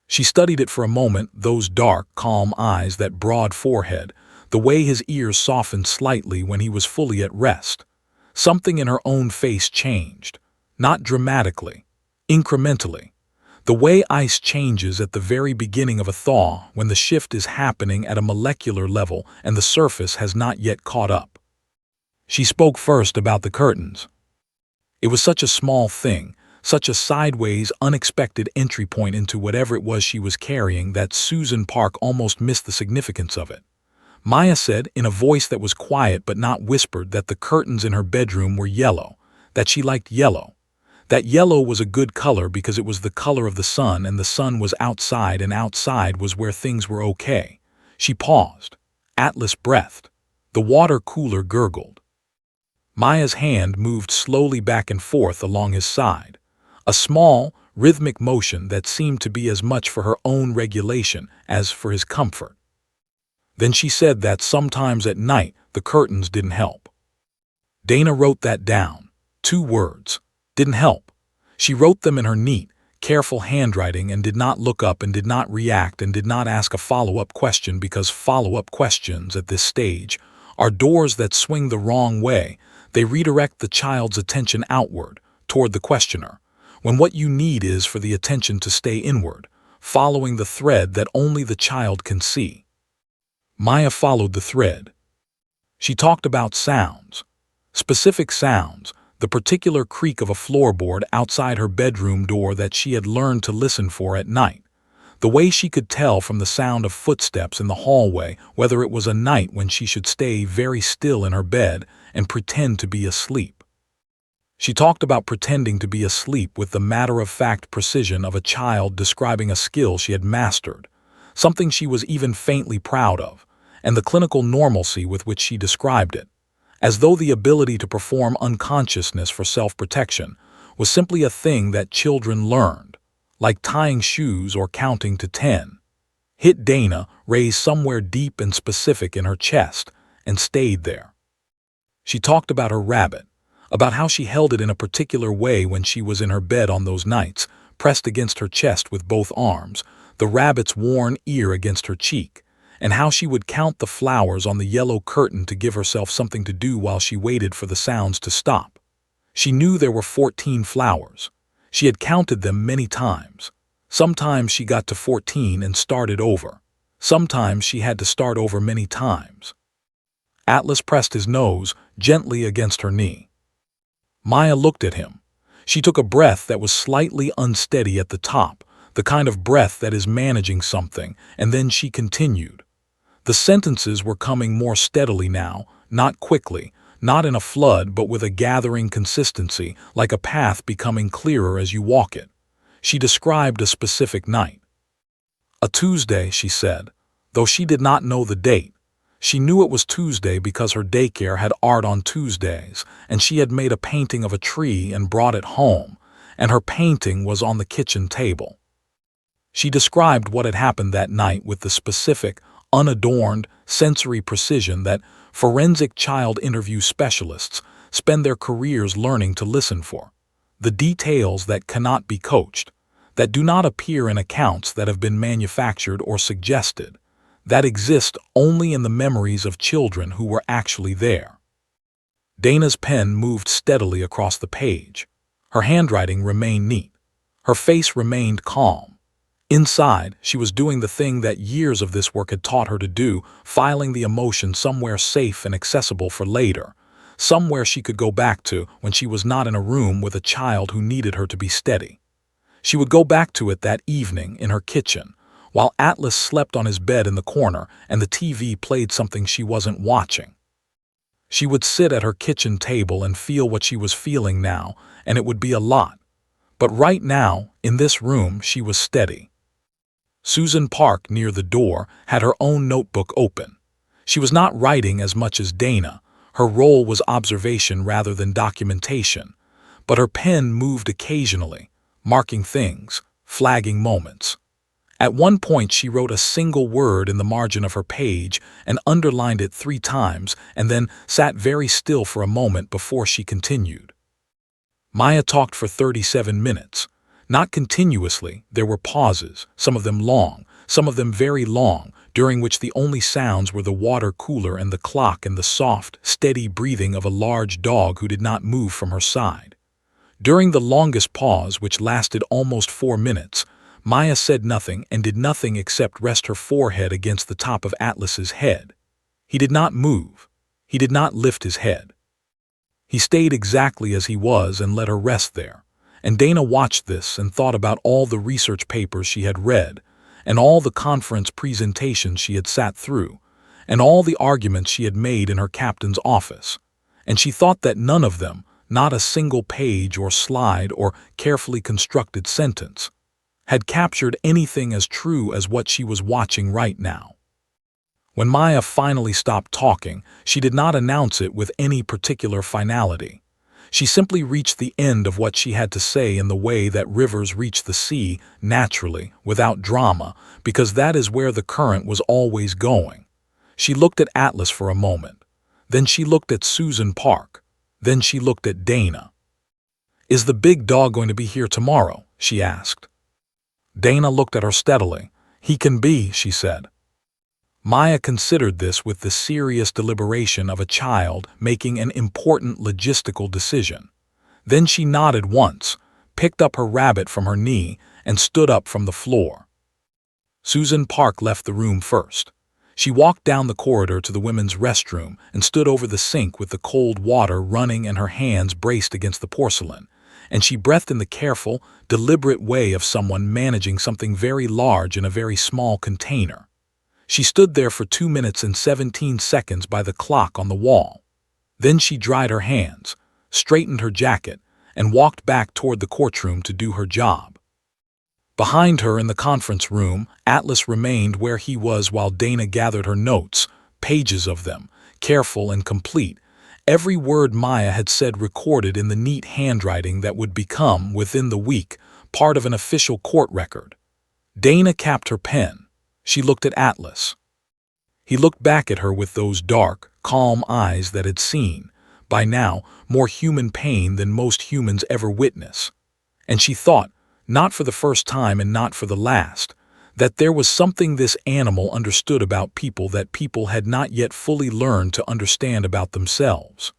She studied it for a moment, those dark, calm eyes, that broad forehead, the way his ears softened slightly when he was fully at rest. Something in her own face changed, not dramatically, incrementally. The way ice changes at the very beginning of a thaw when the shift is happening at a molecular level and the surface has not yet caught up. She spoke first about the curtains. It was such a small thing, such a sideways, unexpected entry point into whatever it was she was carrying, that Susan Park almost missed the significance of it. Maya said, in a voice that was quiet but not whispered, that the curtains in her bedroom were yellow, that she liked yellow. That yellow was a good color because it was the color of the sun, and the sun was outside, and outside was where things were okay. She paused. Atlas breathed. The water cooler gurgled. Maya's hand moved slowly back and forth along his side, a small, rhythmic motion that seemed to be as much for her own regulation as for his comfort. Then she said that sometimes at night the curtains didn't help. Dana wrote that down. 2 words. Didn't help. She wrote them in her neat, careful handwriting and did not look up and did not react and did not ask a follow-up question, because follow-up questions at this stage are doors that swing the wrong way. They redirect the child's attention outward, toward the questioner, when what you need is for the attention to stay inward, following the thread that only the child can see. Maya followed the thread. She talked about sounds, specific sounds, the particular creak of a floorboard outside her bedroom door that she had learned to listen for at night, the way she could tell from the sound of footsteps in the hallway whether it was a night when she should stay very still in her bed and pretend to be asleep. She talked about pretending to be asleep with the matter-of-fact precision of a child describing a skill she had mastered, something she was even faintly proud of, and the clinical normalcy with which she described it, as though the ability to perform unconsciousness for self-protection was simply a thing that children learned, like tying shoes or counting to 10. Hit Dana, raised somewhere deep and specific in her chest, and stayed there. She talked about her rabbit, about how she held it in a particular way when she was in her bed on those nights, pressed against her chest with both arms, the rabbit's worn ear against her cheek, and how she would count the flowers on the yellow curtain to give herself something to do while she waited for the sounds to stop. She knew there were 14 flowers. She had counted them many times. Sometimes she got to 14 and started over. Sometimes she had to start over many times. Atlas pressed his nose gently against her knee. Maya looked at him. She took a breath that was slightly unsteady at the top, the kind of breath that is managing something, and then she continued. The sentences were coming more steadily now, not quickly, not in a flood, but with a gathering consistency, like a path becoming clearer as you walk it. She described a specific night. A Tuesday, she said, though she did not know the date. She knew it was Tuesday because her daycare had art on Tuesdays, and she had made a painting of a tree and brought it home, and her painting was on the kitchen table. She described what had happened that night with the specific, unadorned, sensory precision that forensic child interview specialists spend their careers learning to listen for, the details that cannot be coached, that do not appear in accounts that have been manufactured or suggested, that exist only in the memories of children who were actually there. Dana's pen moved steadily across the page. Her handwriting remained neat. Her face remained calm. Inside, she was doing the thing that years of this work had taught her to do, filing the emotion somewhere safe and accessible for later, somewhere she could go back to when she was not in a room with a child who needed her to be steady. She would go back to it that evening in her kitchen, while Atlas slept on his bed in the corner and the TV played something she wasn't watching. She would sit at her kitchen table and feel what she was feeling now, and it would be a lot. But right now, in this room, she was steady. Susan Park, near the door, had her own notebook open. She was not writing as much as Dana. Her role was observation rather than documentation. But her pen moved occasionally, marking things, flagging moments. At one point she wrote a single word in the margin of her page and underlined it 3 times and then sat very still for a moment before she continued. Maya talked for 37 minutes. Not continuously, there were pauses, some of them long, some of them very long, during which the only sounds were the water cooler and the clock and the soft, steady breathing of a large dog who did not move from her side. During the longest pause, which lasted almost 4 minutes, Maya said nothing and did nothing except rest her forehead against the top of Atlas's head. He did not move. He did not lift his head. He stayed exactly as he was and let her rest there. And Dana watched this and thought about all the research papers she had read, and all the conference presentations she had sat through, and all the arguments she had made in her captain's office. And she thought that none of them, not a single page or slide or carefully constructed sentence, had captured anything as true as what she was watching right now. When Maya finally stopped talking, she did not announce it with any particular finality. She simply reached the end of what she had to say in the way that rivers reach the sea, naturally, without drama, because that is where the current was always going. She looked at Atlas for a moment. Then she looked at Susan Park. Then she looked at Dana. "Is the big dog going to be here tomorrow?" she asked. Dana looked at her steadily. "He can be," she said. Maya considered this with the serious deliberation of a child making an important logistical decision. Then she nodded once, picked up her rabbit from her knee, and stood up from the floor. Susan Park left the room first. She walked down the corridor to the women's restroom and stood over the sink with the cold water running and her hands braced against the porcelain, and she breathed in the careful, deliberate way of someone managing something very large in a very small container. She stood there for 2 minutes and 17 seconds by the clock on the wall. Then she dried her hands, straightened her jacket, and walked back toward the courtroom to do her job. Behind her in the conference room, Atlas remained where he was while Dana gathered her notes, pages of them, careful and complete, every word Maya had said recorded in the neat handwriting that would become, within the week, part of an official court record. Dana capped her pen. She looked at Atlas. He looked back at her with those dark, calm eyes that had seen, by now, more human pain than most humans ever witness. And she thought, not for the first time and not for the last, that there was something this animal understood about people that people had not yet fully learned to understand about themselves.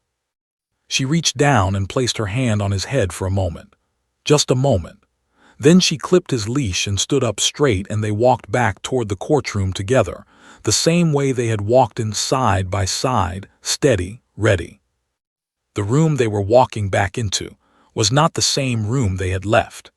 She reached down and placed her hand on his head for a moment. Just a moment. Then she clipped his leash and stood up straight, and they walked back toward the courtroom together, the same way they had walked in, side by side, steady, ready. The room they were walking back into was not the same room they had left.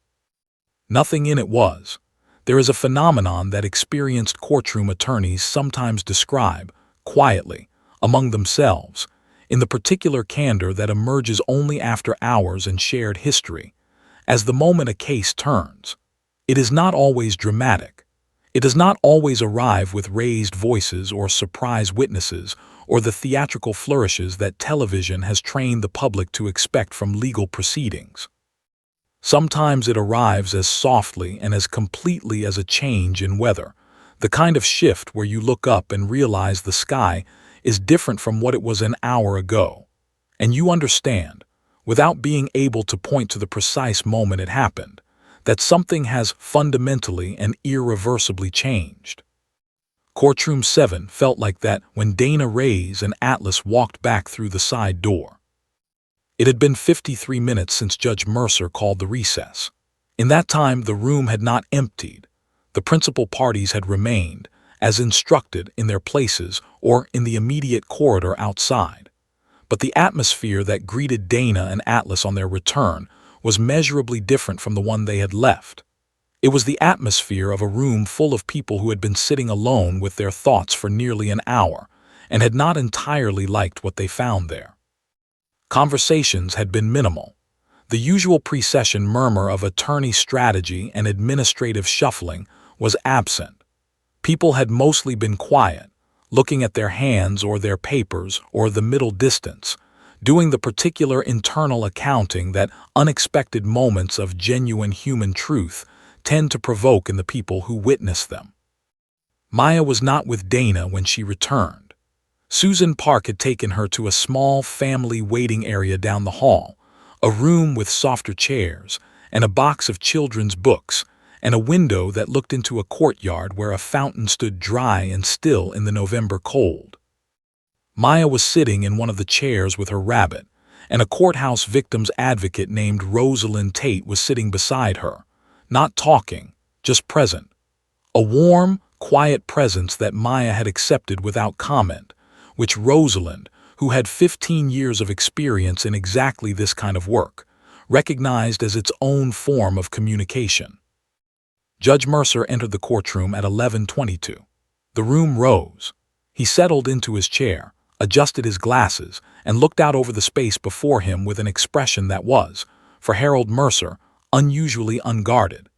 Nothing in it was. There is a phenomenon that experienced courtroom attorneys sometimes describe, quietly, among themselves, in the particular candor that emerges only after hours and shared history. As the moment a case turns, it is not always dramatic. It does not always arrive with raised voices or surprise witnesses or the theatrical flourishes that television has trained the public to expect from legal proceedings. Sometimes it arrives as softly and as completely as a change in weather, the kind of shift where you look up and realize the sky is different from what it was an hour ago, and you understand, without being able to point to the precise moment it happened, that something has fundamentally and irreversibly changed. Courtroom 7 felt like that when Dana Reyes and Atlas walked back through the side door. It had been 53 minutes since Judge Mercer called the recess. In that time, the room had not emptied. The principal parties had remained, as instructed, in their places or in the immediate corridor outside. But the atmosphere that greeted Dana and Atlas on their return was measurably different from the one they had left. It was the atmosphere of a room full of people who had been sitting alone with their thoughts for nearly an hour and had not entirely liked what they found there. Conversations had been minimal. The usual pre-session murmur of attorney strategy and administrative shuffling was absent. People had mostly been quiet, looking at their hands or their papers or the middle distance, doing the particular internal accounting that unexpected moments of genuine human truth tend to provoke in the people who witness them. Maya was not with Dana when she returned. Susan Park had taken her to a small family waiting area down the hall, a room with softer chairs, and a box of children's books, and a window that looked into a courtyard where a fountain stood dry and still in the November cold. Maya was sitting in one of the chairs with her rabbit, and a courthouse victim's advocate named Rosalind Tate was sitting beside her, not talking, just present. A warm, quiet presence that Maya had accepted without comment, which Rosalind, who had 15 years of experience in exactly this kind of work, recognized as its own form of communication. Judge Mercer entered the courtroom at 11:22. The room rose. He settled into his chair, adjusted his glasses, and looked out over the space before him with an expression that was, for Harold Mercer, unusually unguarded.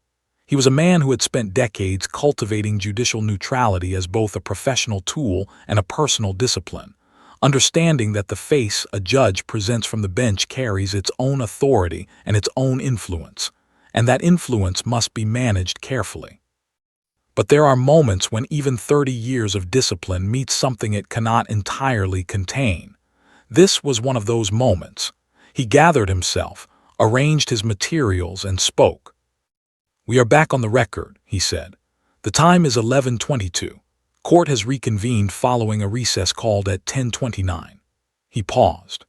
He was a man who had spent decades cultivating judicial neutrality as both a professional tool and a personal discipline, understanding that the face a judge presents from the bench carries its own authority and its own influence, and that influence must be managed carefully. But there are moments when even 30 years of discipline meets something it cannot entirely contain. This was one of those moments. He gathered himself, arranged his materials, and spoke. "We are back on the record," he said. "The time is 11:22. Court has reconvened following a recess called at 10:29. He paused.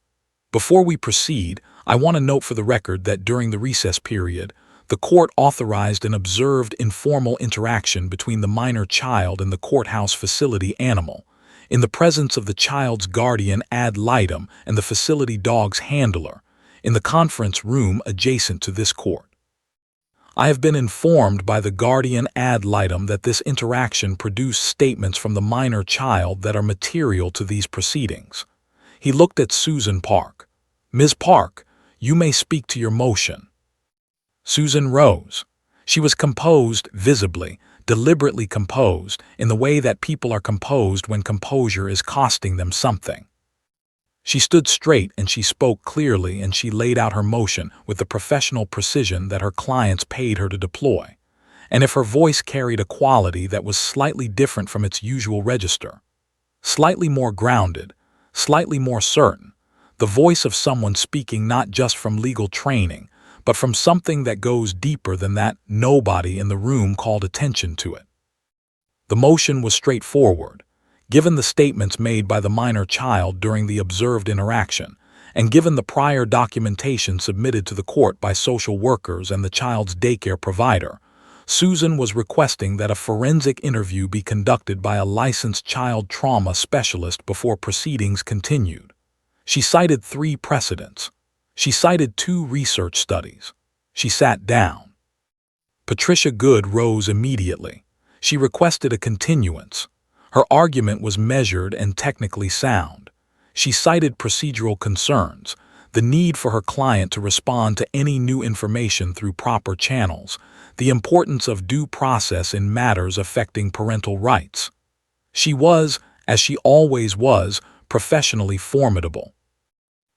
"Before we proceed, I want to note for the record that during the recess period, the court authorized an observed informal interaction between the minor child and the courthouse facility animal, in the presence of the child's guardian ad litem and the facility dog's handler, in the conference room adjacent to this court. I have been informed by the guardian ad litem that this interaction produced statements from the minor child that are material to these proceedings." He looked at Susan Park. "Ms. Park, you may speak to your motion." Susan rose. She was composed, visibly, deliberately composed, in the way that people are composed when composure is costing them something. She stood straight and she spoke clearly, and she laid out her motion with the professional precision that her clients paid her to deploy. And if her voice carried a quality that was slightly different from its usual register, slightly more grounded, slightly more certain, the voice of someone speaking not just from legal training, but from something that goes deeper than that, nobody in the room called attention to it. The motion was straightforward. Given the statements made by the minor child during the observed interaction, and given the prior documentation submitted to the court by social workers and the child's daycare provider, Susan was requesting that a forensic interview be conducted by a licensed child trauma specialist before proceedings continued. She cited 3 precedents. She cited 2 research studies. She sat down. Patricia Good rose immediately. She requested a continuance. Her argument was measured and technically sound. She cited procedural concerns, the need for her client to respond to any new information through proper channels, the importance of due process in matters affecting parental rights. She was, as she always was, professionally formidable.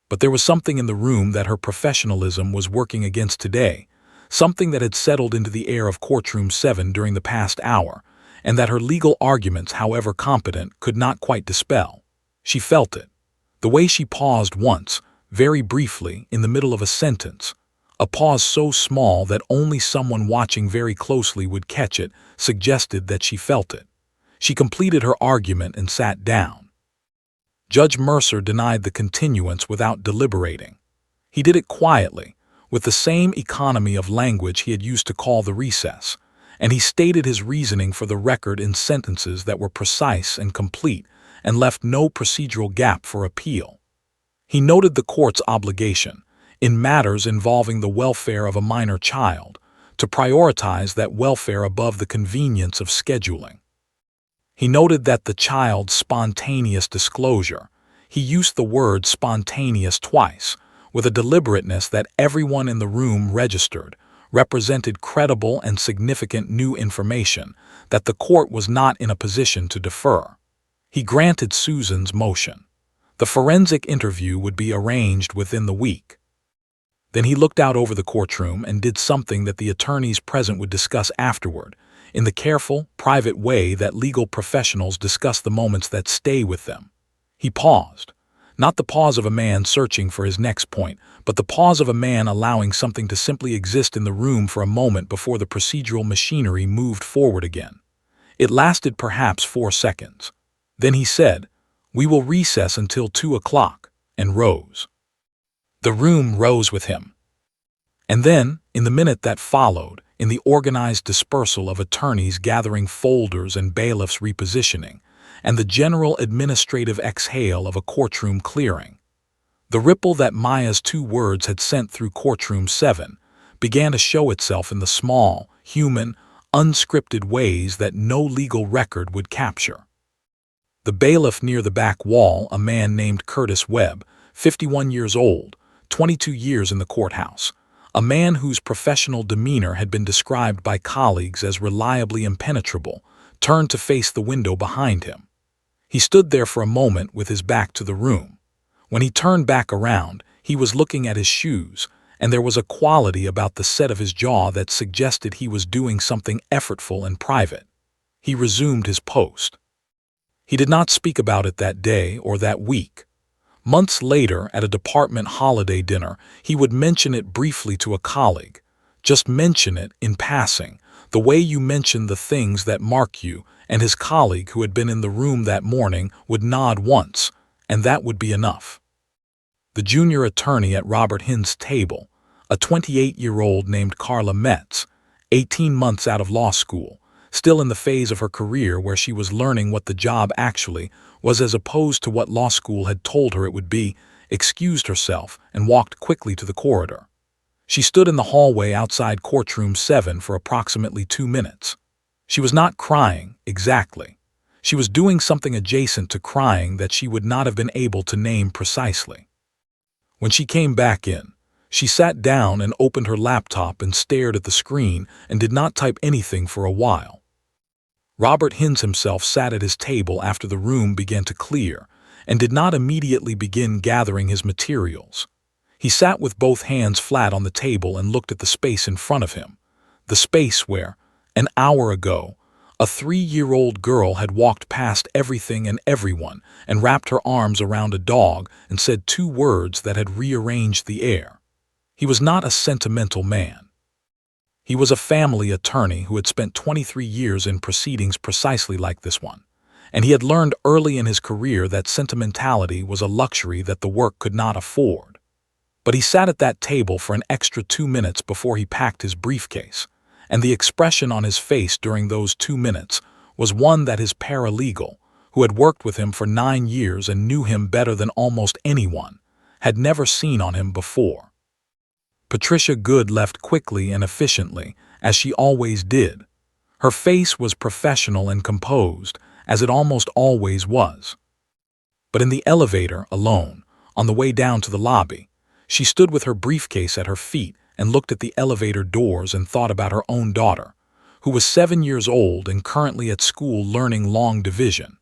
But there was something in the room that her professionalism was working against today, something that had settled into the air of Courtroom 7 during the past hour, and that her legal arguments, however competent, could not quite dispel. She felt it. The way she paused once, very briefly, in the middle of a sentence, a pause so small that only someone watching very closely would catch it, suggested that she felt it. She completed her argument and sat down. Judge Mercer denied the continuance without deliberating. He did it quietly, with the same economy of language he had used to call the recess, and he stated his reasoning for the record in sentences that were precise and complete and left no procedural gap for appeal. He noted the court's obligation, in matters involving the welfare of a minor child, to prioritize that welfare above the convenience of scheduling. He noted that the child's spontaneous disclosure, he used the word spontaneous twice, with a deliberateness that everyone in the room registered, represented credible and significant new information that the court was not in a position to defer. He granted Susan's motion. The forensic interview would be arranged within the week. Then he looked out over the courtroom and did something that the attorneys present would discuss afterward, in the careful, private way that legal professionals discuss the moments that stay with them. He paused. Not the pause of a man searching for his next point, but the pause of a man allowing something to simply exist in the room for a moment before the procedural machinery moved forward again. It lasted perhaps 4 seconds. Then he said, "We will recess until 2 o'clock," and rose. The room rose with him. And then, in the minute that followed, in the organized dispersal of attorneys gathering folders and bailiffs repositioning, and the general administrative exhale of a courtroom clearing, the ripple that Maya's 2 words had sent through Courtroom 7 began to show itself in the small, human, unscripted ways that no legal record would capture. The bailiff near the back wall, a man named Curtis Webb, 51 years old, 22 years in the courthouse, a man whose professional demeanor had been described by colleagues as reliably impenetrable, turned to face the window behind him. He stood there for a moment with his back to the room. When he turned back around, he was looking at his shoes, and there was a quality about the set of his jaw that suggested he was doing something effortful and private. He resumed his post. He did not speak about it that day or that week. Months later, at a department holiday dinner, he would mention it briefly to a colleague. Just mention it in passing, the way you mention the things that mark you, and his colleague who had been in the room that morning would nod once, and that would be enough. The junior attorney at Robert Hind's table, a 28-year-old named Carla Metz, 18 months out of law school, still in the phase of her career where she was learning what the job actually was as opposed to what law school had told her it would be, excused herself and walked quickly to the corridor. She stood in the hallway outside Courtroom 7 for approximately 2 minutes. She was not crying, exactly. She was doing something adjacent to crying that she would not have been able to name precisely. When she came back in, she sat down and opened her laptop and stared at the screen and did not type anything for a while. Robert Hins himself sat at his table after the room began to clear and did not immediately begin gathering his materials. He sat with both hands flat on the table and looked at the space in front of him, the space where, an hour ago, a 3-year-old girl had walked past everything and everyone and wrapped her arms around a dog and said 2 words that had rearranged the air. He was not a sentimental man. He was a family attorney who had spent 23 years in proceedings precisely like this one, and he had learned early in his career that sentimentality was a luxury that the work could not afford. But he sat at that table for an extra 2 minutes before he packed his briefcase, and the expression on his face during those 2 minutes was one that his paralegal, who had worked with him for 9 years and knew him better than almost anyone, had never seen on him before. Patricia Good left quickly and efficiently, as she always did. Her face was professional and composed, as it almost always was. But in the elevator, alone, on the way down to the lobby, she stood with her briefcase at her feet and looked at the elevator doors and thought about her own daughter, who was 7 years old and currently at school learning long division.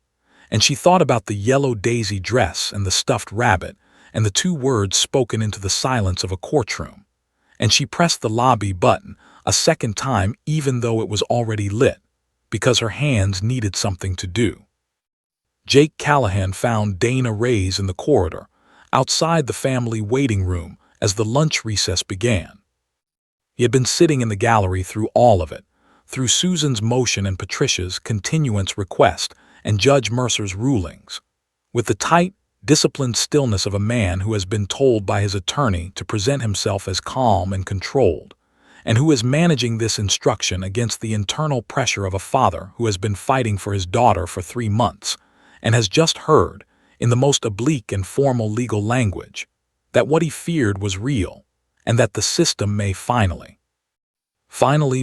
And she thought about the yellow daisy dress and the stuffed rabbit and the 2 words spoken into the silence of a courtroom. And she pressed the lobby button a second time even though it was already lit, because her hands needed something to do. Jake Callahan found Dana Reyes in the corridor, outside the family waiting room as the lunch recess began. He had been sitting in the gallery through all of it, through Susan's motion and Patricia's continuance request and Judge Mercer's rulings, with the tight, disciplined stillness of a man who has been told by his attorney to present himself as calm and controlled, and who is managing this instruction against the internal pressure of a father who has been fighting for his daughter for 3 months, and has just heard, in the most oblique and formal legal language, that what he feared was real, and that the system may finally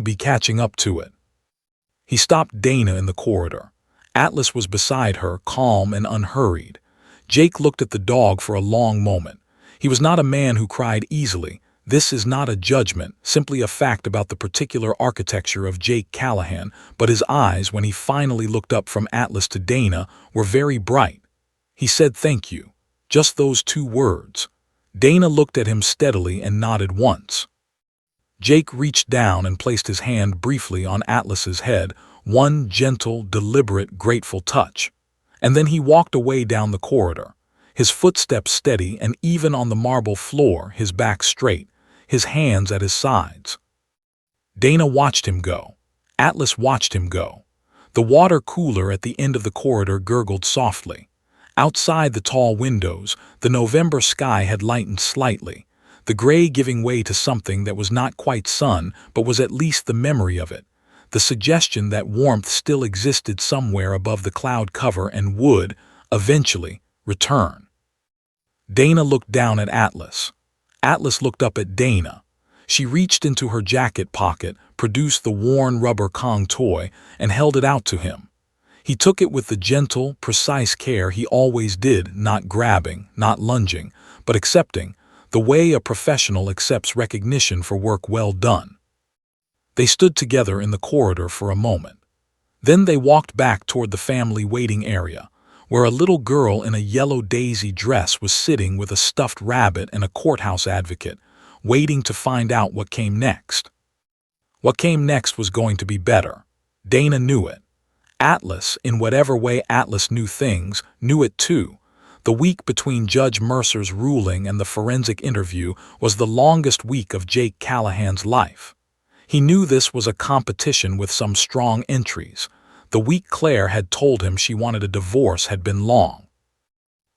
be catching up to it. He stopped Dana in the corridor. Atlas was beside her, calm and unhurried. Jake looked at the dog for a long moment. He was not a man who cried easily. This is not a judgment, simply a fact about the particular architecture of Jake Callahan, but his eyes, when he finally looked up from Atlas to Dana, were very bright. He said thank you. Just those 2 words. Dana looked at him steadily and nodded once. Jake reached down and placed his hand briefly on Atlas's head, one gentle, deliberate, grateful touch. And then he walked away down the corridor, his footsteps steady and even on the marble floor, his back straight, his hands at his sides. Dana watched him go. Atlas watched him go. The water cooler at the end of the corridor gurgled softly. Outside the tall windows, the November sky had lightened slightly, the gray giving way to something that was not quite sun but was at least the memory of it, the suggestion that warmth still existed somewhere above the cloud cover and would, eventually, return. Dana looked down at Atlas. Atlas looked up at Dana. She reached into her jacket pocket, produced the worn rubber Kong toy, and held it out to him. He took it with the gentle, precise care he always did, not grabbing, not lunging, but accepting, the way a professional accepts recognition for work well done. They stood together in the corridor for a moment. Then they walked back toward the family waiting area, where a little girl in a yellow daisy dress was sitting with a stuffed rabbit and a courthouse advocate, waiting to find out what came next. What came next was going to be better. Dana knew it. Atlas, in whatever way Atlas knew things, knew it too. The week between Judge Mercer's ruling and the forensic interview was the longest week of Jake Callahan's life. He knew this was a competition with some strong entries. The week Claire had told him she wanted a divorce had been long.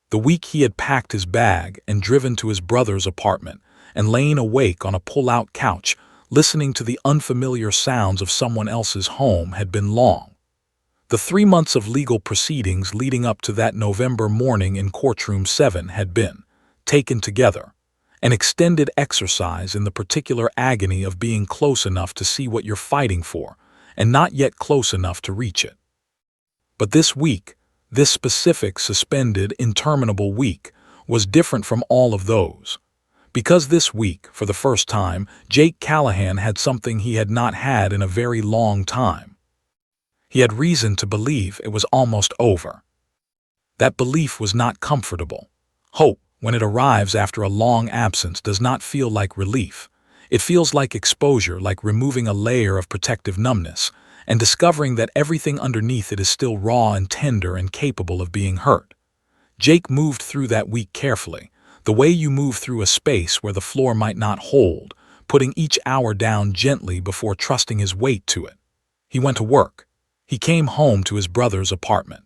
The week he had packed his bag and driven to his brother's apartment and lain awake on a pull-out couch, listening to the unfamiliar sounds of someone else's home had been long. The 3 months of legal proceedings leading up to that November morning in Courtroom 7 had been, taken together, an extended exercise in the particular agony of being close enough to see what you're fighting for, and not yet close enough to reach it. But this week, this specific, suspended, interminable week, was different from all of those. Because this week, for the first time, Jake Callahan had something he had not had in a very long time. He had reason to believe it was almost over. That belief was not comfortable. Hope, when it arrives after a long absence, does not feel like relief. It feels like exposure, like removing a layer of protective numbness, and discovering that everything underneath it is still raw and tender and capable of being hurt. Jake moved through that week carefully, the way you move through a space where the floor might not hold, putting each hour down gently before trusting his weight to it. He went to work. He came home to his brother's apartment.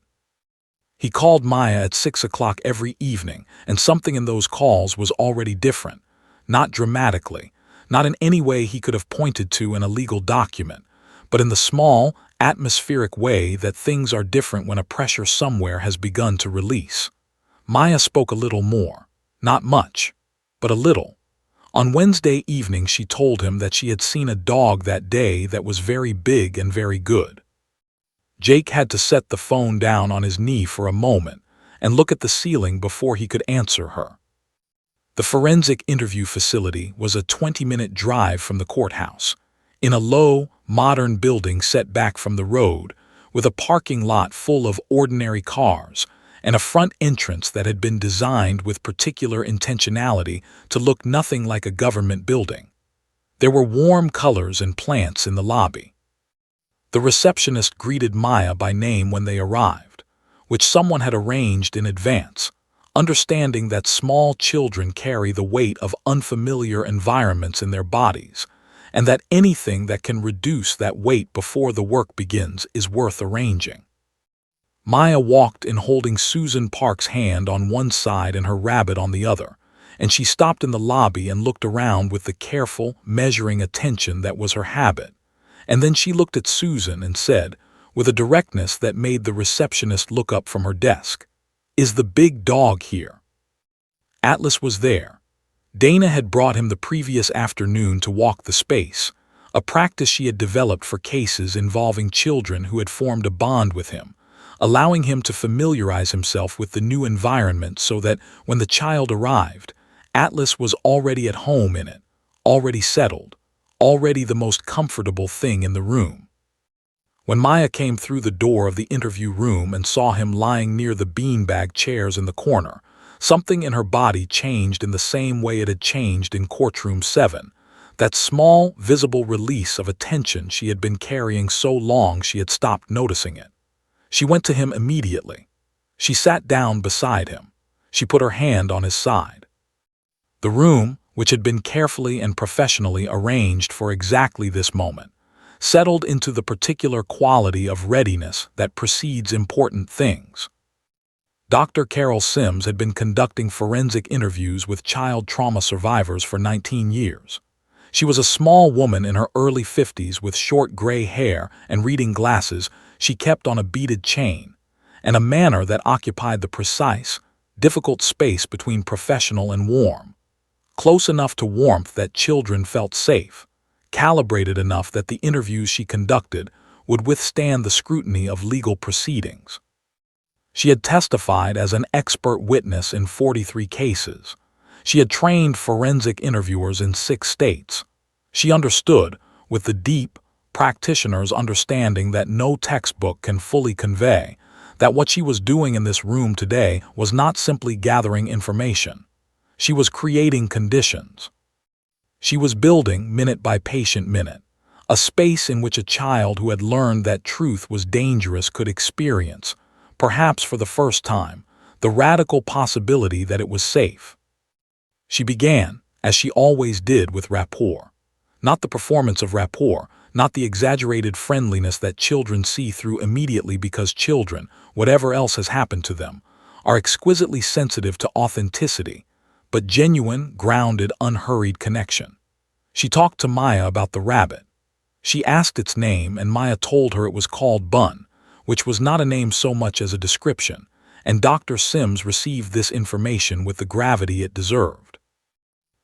He called Maya at 6 o'clock every evening, and something in those calls was already different. Not dramatically, not in any way he could have pointed to in a legal document, but in the small, atmospheric way that things are different when a pressure somewhere has begun to release. Maya spoke a little more. Not much, but a little. On Wednesday evening she told him that she had seen a dog that day that was very big and very good. Jake had to set the phone down on his knee for a moment and look at the ceiling before he could answer her. The forensic interview facility was a 20-minute drive from the courthouse, in a low, modern building set back from the road, with a parking lot full of ordinary cars and a front entrance that had been designed with particular intentionality to look nothing like a government building. There were warm colors and plants in the lobby. The receptionist greeted Maya by name when they arrived, which someone had arranged in advance, understanding that small children carry the weight of unfamiliar environments in their bodies, and that anything that can reduce that weight before the work begins is worth arranging. Maya walked in holding Susan Park's hand on one side and her rabbit on the other, and she stopped in the lobby and looked around with the careful, measuring attention that was her habit. And then she looked at Susan and said, with a directness that made the receptionist look up from her desk, "Is the big dog here?" Atlas was there. Dana had brought him the previous afternoon to walk the space, a practice she had developed for cases involving children who had formed a bond with him, allowing him to familiarize himself with the new environment so that when the child arrived, Atlas was already at home in it, already settled, already the most comfortable thing in the room. When Maya came through the door of the interview room and saw him lying near the beanbag chairs in the corner, something in her body changed in the same way it had changed in Courtroom 7, that small, visible release of a tension she had been carrying so long she had stopped noticing it. She went to him immediately. She sat down beside him. She put her hand on his side. The room, which had been carefully and professionally arranged for exactly this moment, settled into the particular quality of readiness that precedes important things. Dr. Carol Sims had been conducting forensic interviews with child trauma survivors for 19 years. She was a small woman in her early 50s with short gray hair and reading glasses she kept on a beaded chain, and a manner that occupied the precise, difficult space between professional and warm, close enough to warmth that children felt safe, calibrated enough that the interviews she conducted would withstand the scrutiny of legal proceedings. She had testified as an expert witness in 43 cases. She had trained forensic interviewers in 6 states. She understood, with the deep, practitioner's understanding that no textbook can fully convey, that what she was doing in this room today was not simply gathering information. She was creating conditions. She was building, minute by patient minute, a space in which a child who had learned that truth was dangerous could experience, perhaps for the first time, the radical possibility that it was safe. She began, as she always did, with rapport. Not the performance of rapport, not the exaggerated friendliness that children see through immediately because children, whatever else has happened to them, are exquisitely sensitive to authenticity, but genuine, grounded, unhurried connection. She talked to Maya about the rabbit. She asked its name, and Maya told her it was called Bun, which was not a name so much as a description, and Dr. Sims received this information with the gravity it deserved.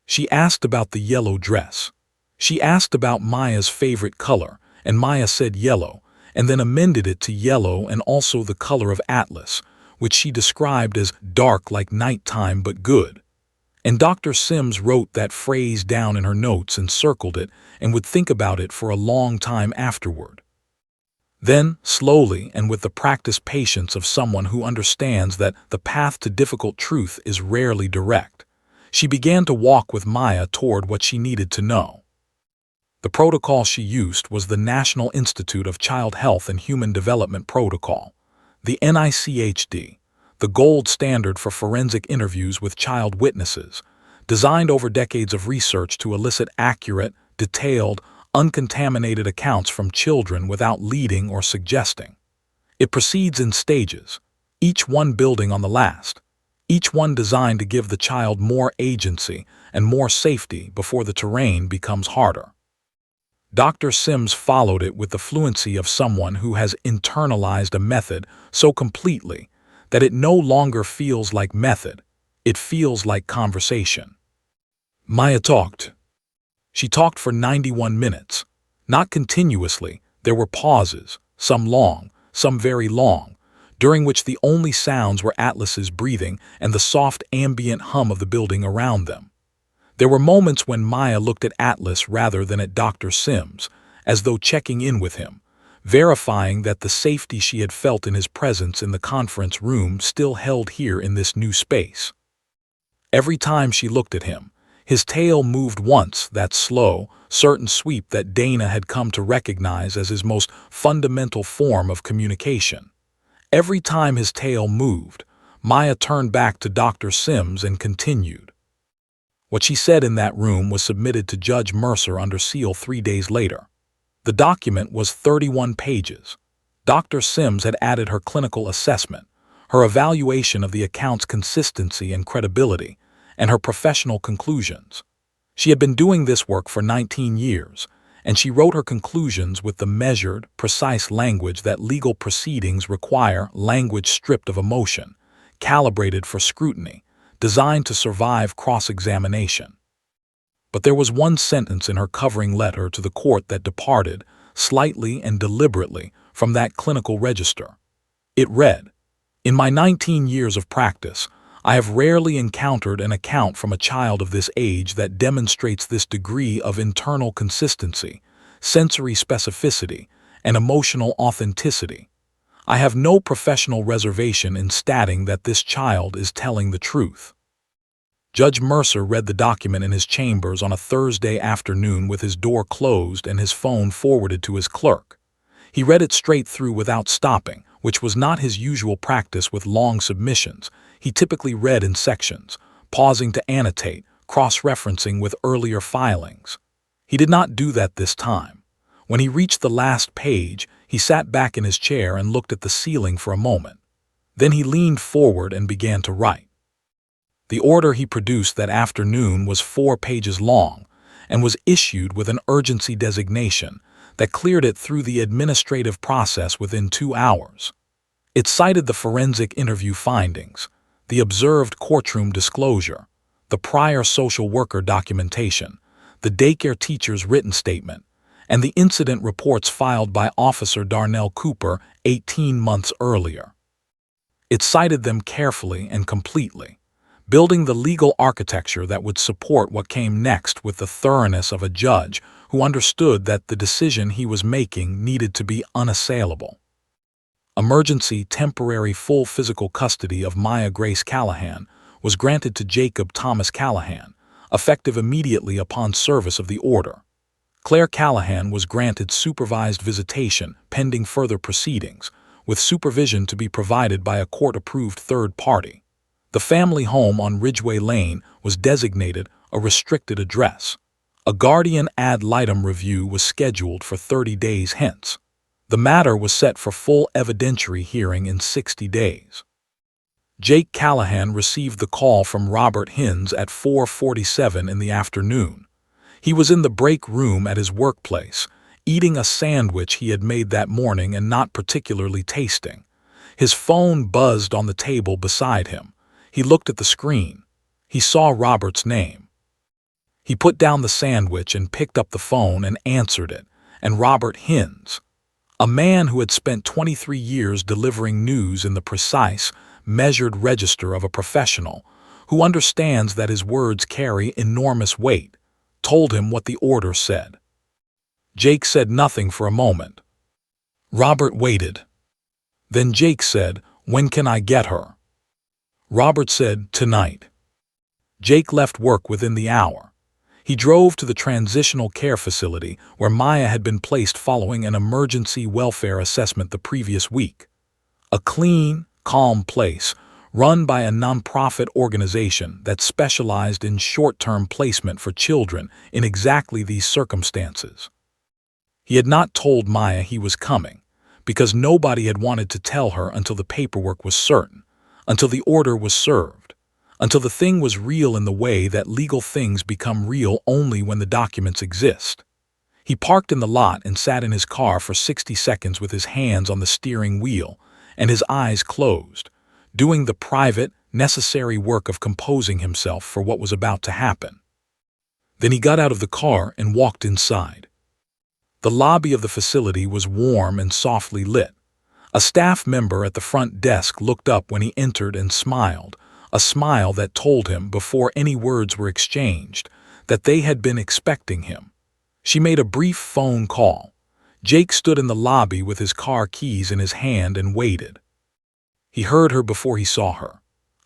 She asked about the yellow dress. She asked about Maya's favorite color, and Maya said yellow, and then amended it to yellow and also the color of Atlas, which she described as dark like nighttime but good. And Dr. Sims wrote that phrase down in her notes and circled it and would think about it for a long time afterward. Then, slowly and with the practiced patience of someone who understands that the path to difficult truth is rarely direct, she began to walk with Maya toward what she needed to know. The protocol she used was the National Institute of Child Health and Human Development Protocol, the NICHD, the gold standard for forensic interviews with child witnesses, designed over decades of research to elicit accurate, detailed, uncontaminated accounts from children without leading or suggesting. It proceeds in stages, each one building on the last, each one designed to give the child more agency and more safety before the terrain becomes harder. Dr. Sims followed it with the fluency of someone who has internalized a method so completely that it no longer feels like method, it feels like conversation. Maya talked. She talked for 91 minutes. Not continuously, there were pauses, some long, some very long, during which the only sounds were Atlas's breathing and the soft ambient hum of the building around them. There were moments when Maya looked at Atlas rather than at Dr. Sims, as though checking in with him, verifying that the safety she had felt in his presence in the conference room still held here in this new space. Every time she looked at him, his tail moved once, that slow, certain sweep that Dana had come to recognize as his most fundamental form of communication. Every time his tail moved, Maya turned back to Dr. Sims and continued. What she said in that room was submitted to Judge Mercer under seal 3 days later. The document was 31 pages. Dr. Sims had added her clinical assessment, her evaluation of the account's consistency and credibility, and her professional conclusions. She had been doing this work for 19 years, and she wrote her conclusions with the measured, precise language that legal proceedings require, language stripped of emotion, calibrated for scrutiny, designed to survive cross-examination. But there was one sentence in her covering letter to the court that departed, slightly and deliberately, from that clinical register. It read, "In my 19 years of practice, I have rarely encountered an account from a child of this age that demonstrates this degree of internal consistency, sensory specificity, and emotional authenticity. I have no professional reservation in stating that this child is telling the truth." Judge Mercer read the document in his chambers on a Thursday afternoon with his door closed and his phone forwarded to his clerk. He read it straight through without stopping, which was not his usual practice with long submissions. He typically read in sections, pausing to annotate, cross-referencing with earlier filings. He did not do that this time. When he reached the last page, he sat back in his chair and looked at the ceiling for a moment. Then he leaned forward and began to write. The order he produced that afternoon was 4 pages long and was issued with an urgency designation that cleared it through the administrative process within 2 hours. It cited the forensic interview findings, the observed courtroom disclosure, the prior social worker documentation, the daycare teacher's written statement, and the incident reports filed by Officer Darnell Cooper 18 months earlier. It cited them carefully and completely, building the legal architecture that would support what came next with the thoroughness of a judge who understood that the decision he was making needed to be unassailable. Emergency temporary full physical custody of Maya Grace Callahan was granted to Jacob Thomas Callahan, effective immediately upon service of the order. Claire Callahan was granted supervised visitation pending further proceedings, with supervision to be provided by a court-approved third party. The family home on Ridgeway Lane was designated a restricted address. A guardian ad litem review was scheduled for 30 days hence. The matter was set for full evidentiary hearing in 60 days. Jake Callahan received the call from Robert Hines at 4:47 in the afternoon. He was in the break room at his workplace, eating a sandwich he had made that morning and not particularly tasting. His phone buzzed on the table beside him. He looked at the screen. He saw Robert's name. He put down the sandwich and picked up the phone and answered it, and Robert Hines, a man who had spent 23 years delivering news in the precise, measured register of a professional, who understands that his words carry enormous weight, told him what the order said. Jake said nothing for a moment. Robert waited. Then Jake said, "When can I get her?" Robert said, "Tonight." Jake left work within the hour. He drove to the transitional care facility where Maya had been placed following an emergency welfare assessment the previous week. A clean, calm place run by a nonprofit organization that specialized in short-term placement for children in exactly these circumstances. He had not told Maya he was coming, because nobody had wanted to tell her until the paperwork was certain, until the order was served, until the thing was real in the way that legal things become real only when the documents exist. He parked in the lot and sat in his car for 60 seconds with his hands on the steering wheel and his eyes closed, doing the private, necessary work of composing himself for what was about to happen. Then he got out of the car and walked inside. The lobby of the facility was warm and softly lit. A staff member at the front desk looked up when he entered and smiled, a smile that told him, before any words were exchanged, that they had been expecting him. She made a brief phone call. Jake stood in the lobby with his car keys in his hand and waited. He heard her before he saw her.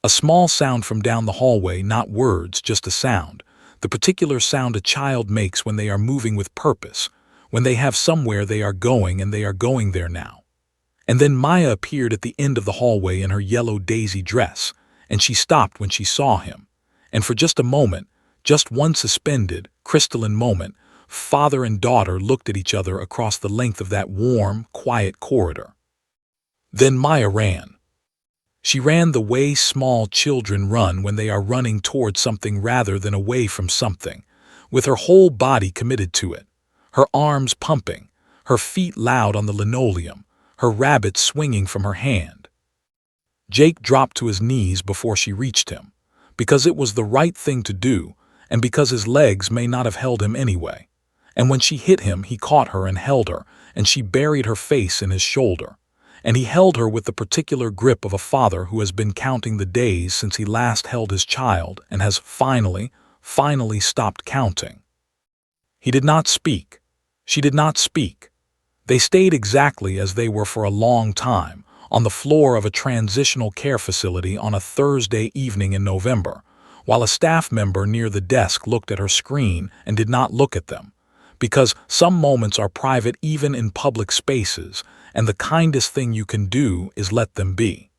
A small sound from down the hallway, not words, just a sound, the particular sound a child makes when they are moving with purpose, when they have somewhere they are going and they are going there now. And then Maya appeared at the end of the hallway in her yellow daisy dress, and she stopped when she saw him. And for just a moment, just one suspended, crystalline moment, father and daughter looked at each other across the length of that warm, quiet corridor. Then Maya ran. She ran the way small children run when they are running towards something rather than away from something, with her whole body committed to it, her arms pumping, her feet loud on the linoleum, her rabbit swinging from her hand. Jake dropped to his knees before she reached him, because it was the right thing to do, and because his legs may not have held him anyway. And when she hit him, he caught her and held her, and she buried her face in his shoulder. And he held her with the particular grip of a father who has been counting the days since he last held his child and has finally stopped counting. He did not speak. She did not speak. They stayed exactly as they were for a long time, on the floor of a transitional care facility on a Thursday evening in November, while a staff member near the desk looked at her screen and did not look at them, because some moments are private even in public spaces, and the kindest thing you can do is let them be.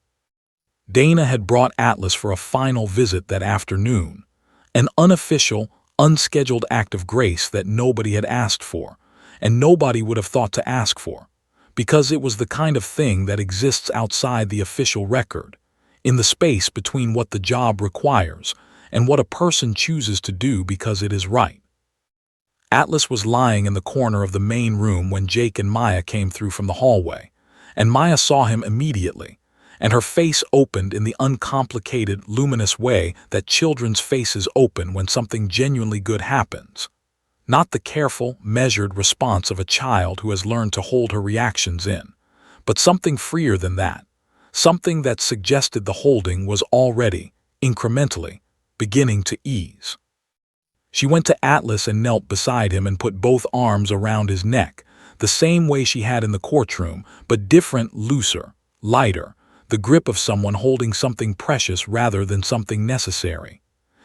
Dana had brought Atlas for a final visit that afternoon, an unofficial, unscheduled act of grace that nobody had asked for, and nobody would have thought to ask for, because it was the kind of thing that exists outside the official record, in the space between what the job requires and what a person chooses to do because it is right. Atlas was lying in the corner of the main room when Jake and Maya came through from the hallway, and Maya saw him immediately, and her face opened in the uncomplicated, luminous way that children's faces open when something genuinely good happens. Not the careful, measured response of a child who has learned to hold her reactions in, but something freer than that, something that suggested the holding was already, incrementally, beginning to ease. She went to Atlas and knelt beside him and put both arms around his neck, the same way she had in the courtroom, but different, looser, lighter, the grip of someone holding something precious rather than something necessary.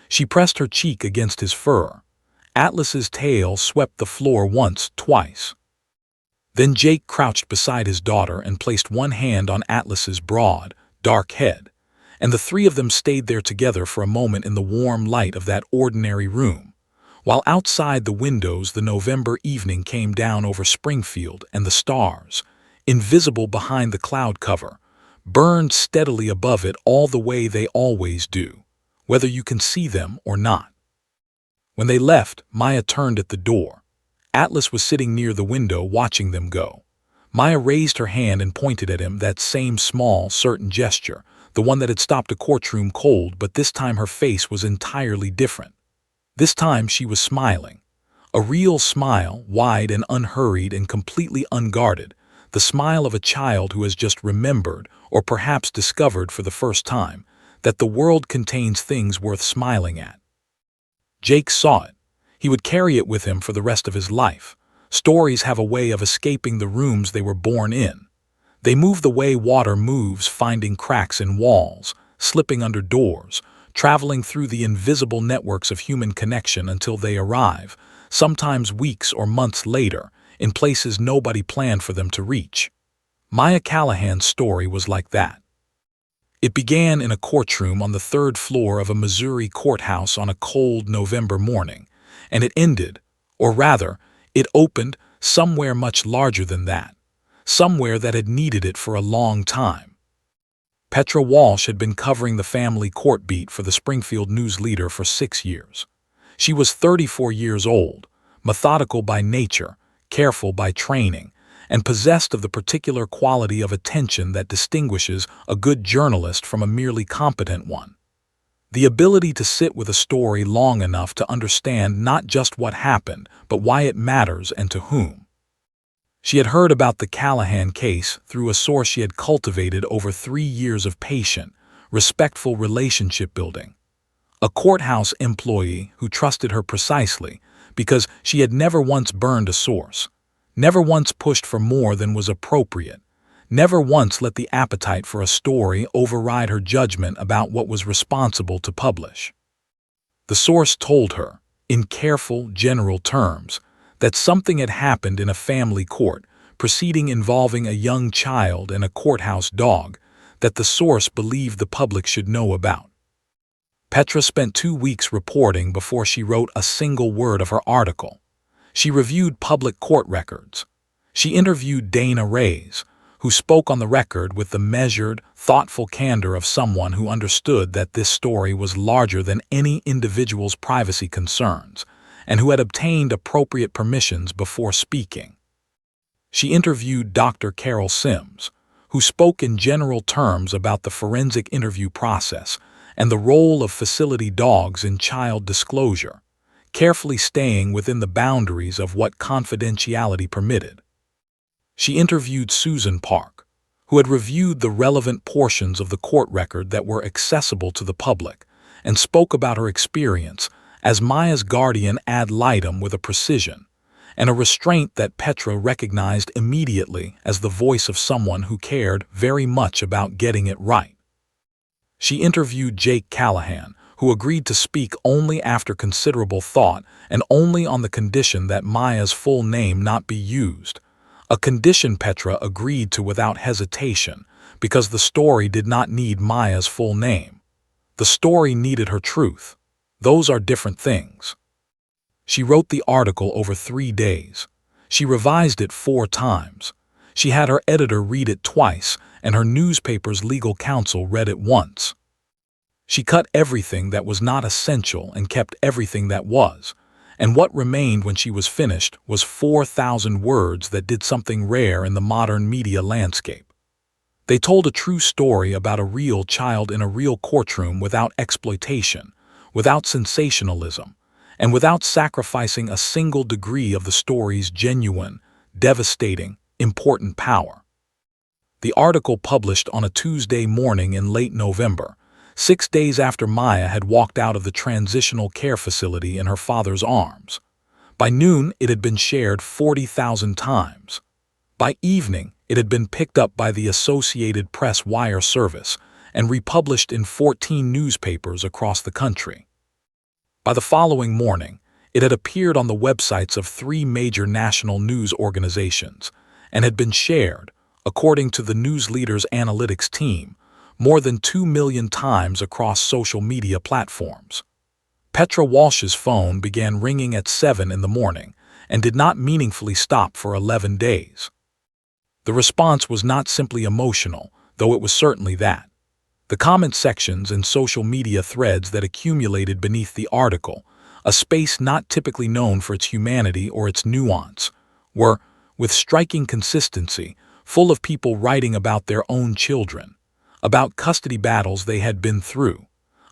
She pressed her cheek against his fur. Atlas's tail swept the floor once, twice. Then Jake crouched beside his daughter and placed one hand on Atlas's broad, dark head, and the three of them stayed there together for a moment in the warm light of that ordinary room, while outside the windows the November evening came down over Springfield and the stars, invisible behind the cloud cover, burned steadily above it all the way they always do, whether you can see them or not. When they left, Maya turned at the door. Atlas was sitting near the window watching them go. Maya raised her hand and pointed at him, that same small, certain gesture, the one that had stopped a courtroom cold, but this time her face was entirely different. This time she was smiling. A real smile, wide and unhurried and completely unguarded, the smile of a child who has just remembered, or perhaps discovered for the first time, that the world contains things worth smiling at. Jake saw it. He would carry it with him for the rest of his life. Stories have a way of escaping the rooms they were born in. They move the way water moves, finding cracks in walls, slipping under doors, traveling through the invisible networks of human connection until they arrive, sometimes weeks or months later, in places nobody planned for them to reach. Maya Callahan's story was like that. It began in a courtroom on the third floor of a Missouri courthouse on a cold November morning, and it ended, or rather, it opened somewhere much larger than that, somewhere that had needed it for a long time. Petra Walsh had been covering the family court beat for the Springfield News Leader for 6 years. She was 34 years old, methodical by nature, careful by training, and possessed of the particular quality of attention that distinguishes a good journalist from a merely competent one. The ability to sit with a story long enough to understand not just what happened, but why it matters and to whom. She had heard about the Callahan case through a source she had cultivated over 3 years of patient, respectful relationship building. A courthouse employee who trusted her precisely because she had never once burned a source, never once pushed for more than was appropriate, never once let the appetite for a story override her judgment about what was responsible to publish. The source told her, in careful, general terms, that something had happened in a family court, proceeding involving a young child and a courthouse dog, that the source believed the public should know about. Petra spent 2 weeks reporting before she wrote a single word of her article. She reviewed public court records. She interviewed Dana Reyes, who spoke on the record with the measured, thoughtful candor of someone who understood that this story was larger than any individual's privacy concerns, and who had obtained appropriate permissions before speaking. She interviewed Dr. Carol Sims, who spoke in general terms about the forensic interview process and the role of facility dogs in child disclosure, carefully staying within the boundaries of what confidentiality permitted. She interviewed Susan Park, who had reviewed the relevant portions of the court record that were accessible to the public, and spoke about her experience as Maya's guardian ad litem with a precision and a restraint that Petra recognized immediately as the voice of someone who cared very much about getting it right. She interviewed Jake Callahan, who agreed to speak only after considerable thought and only on the condition that Maya's full name not be used, a condition Petra agreed to without hesitation because the story did not need Maya's full name. The story needed her truth. Those are different things. She wrote the article over 3 days. She revised it 4 times. She had her editor read it twice, and her newspaper's legal counsel read it once. She cut everything that was not essential and kept everything that was, and what remained when she was finished was 4,000 words that did something rare in the modern media landscape. They told a true story about a real child in a real courtroom without exploitation, without sensationalism, and without sacrificing a single degree of the story's genuine, devastating, important power. The article published on a Tuesday morning in late November, 6 days after Maya had walked out of the transitional care facility in her father's arms. By noon, it had been shared 40,000 times. By evening, it had been picked up by the Associated Press wire service and republished in 14 newspapers across the country. By the following morning, it had appeared on the websites of 3 major national news organizations and had been shared, according to the news leader's analytics team, more than 2 million times across social media platforms. Petra Walsh's phone began ringing at 7 in the morning and did not meaningfully stop for 11 days. The response was not simply emotional, though it was certainly that. The comment sections and social media threads that accumulated beneath the article, a space not typically known for its humanity or its nuance, were, with striking consistency, full of people writing about their own children, about custody battles they had been through,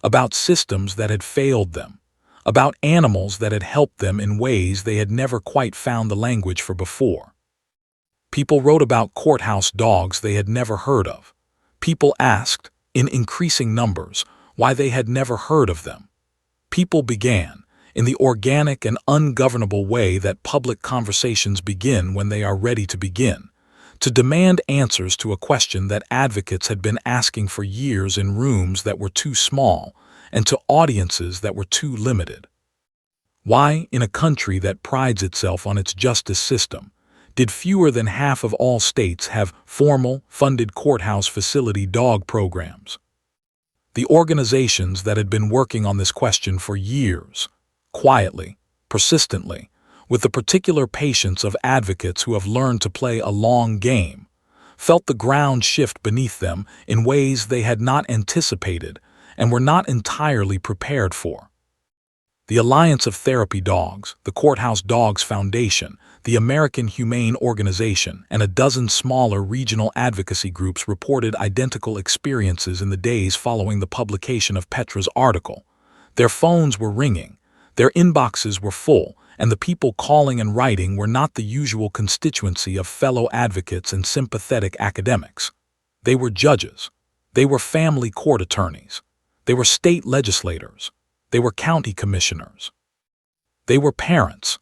about systems that had failed them, about animals that had helped them in ways they had never quite found the language for before. People wrote about courthouse dogs they had never heard of. People asked, in increasing numbers, why they had never heard of them. People began, in the organic and ungovernable way that public conversations begin when they are ready to begin, to demand answers to a question that advocates had been asking for years in rooms that were too small and to audiences that were too limited. Why, in a country that prides itself on its justice system, did fewer than half of all states have formal, funded courthouse facility dog programs? The organizations that had been working on this question for years, quietly, persistently, with the particular patience of advocates who have learned to play a long game, felt the ground shift beneath them in ways they had not anticipated and were not entirely prepared for. The Alliance of Therapy Dogs, the Courthouse Dogs Foundation, the American Humane Organization, and a dozen smaller regional advocacy groups reported identical experiences in the days following the publication of Petra's article. Their phones were ringing, their inboxes were full, and the people calling and writing were not the usual constituency of fellow advocates and sympathetic academics. They were judges. They were family court attorneys. They were state legislators. They were county commissioners. They were parents.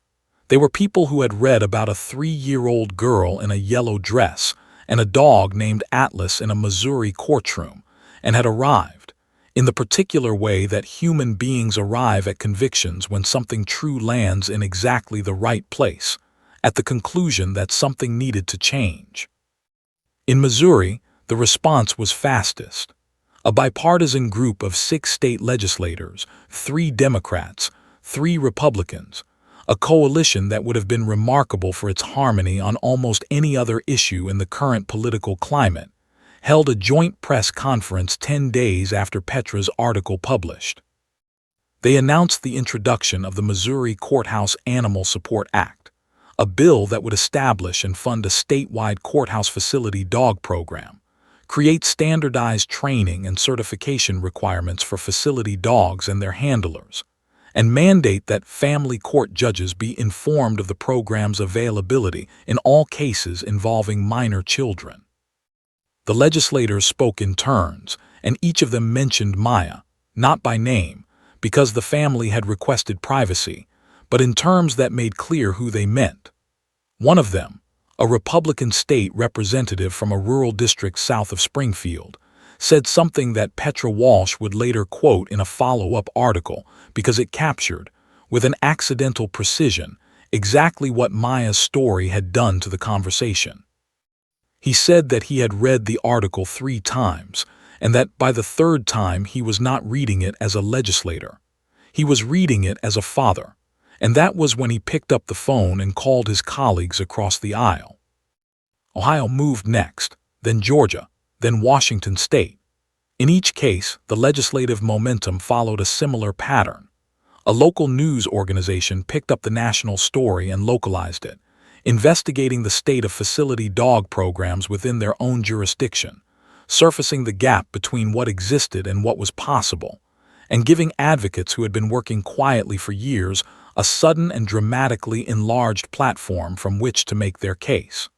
They were people who had read about a 3-year-old girl in a yellow dress and a dog named Atlas in a Missouri courtroom, and had arrived, in the particular way that human beings arrive at convictions when something true lands in exactly the right place, at the conclusion that something needed to change. In Missouri, the response was fastest. A bipartisan group of 6 state legislators, 3 Democrats, 3 Republicans, a coalition that would have been remarkable for its harmony on almost any other issue in the current political climate, held a joint press conference 10 days after Petra's article published. They announced the introduction of the Missouri Courthouse Animal Support Act, a bill that would establish and fund a statewide courthouse facility dog program, create standardized training and certification requirements for facility dogs and their handlers, and mandate that family court judges be informed of the program's availability in all cases involving minor children. The legislators spoke in turns, and each of them mentioned Maya, not by name, because the family had requested privacy, but in terms that made clear who they meant. One of them, a Republican state representative from a rural district south of Springfield, said something that Petra Walsh would later quote in a follow-up article because it captured, with an accidental precision, exactly what Maya's story had done to the conversation. He said that he had read the article 3 times, and that by the third time he was not reading it as a legislator. He was reading it as a father, and that was when he picked up the phone and called his colleagues across the aisle. Ohio moved next, then Georgia, then Washington State. In each case, the legislative momentum followed a similar pattern. A local news organization picked up the national story and localized it, investigating the state of facility dog programs within their own jurisdiction, surfacing the gap between what existed and what was possible, and giving advocates who had been working quietly for years a sudden and dramatically enlarged platform from which to make their case.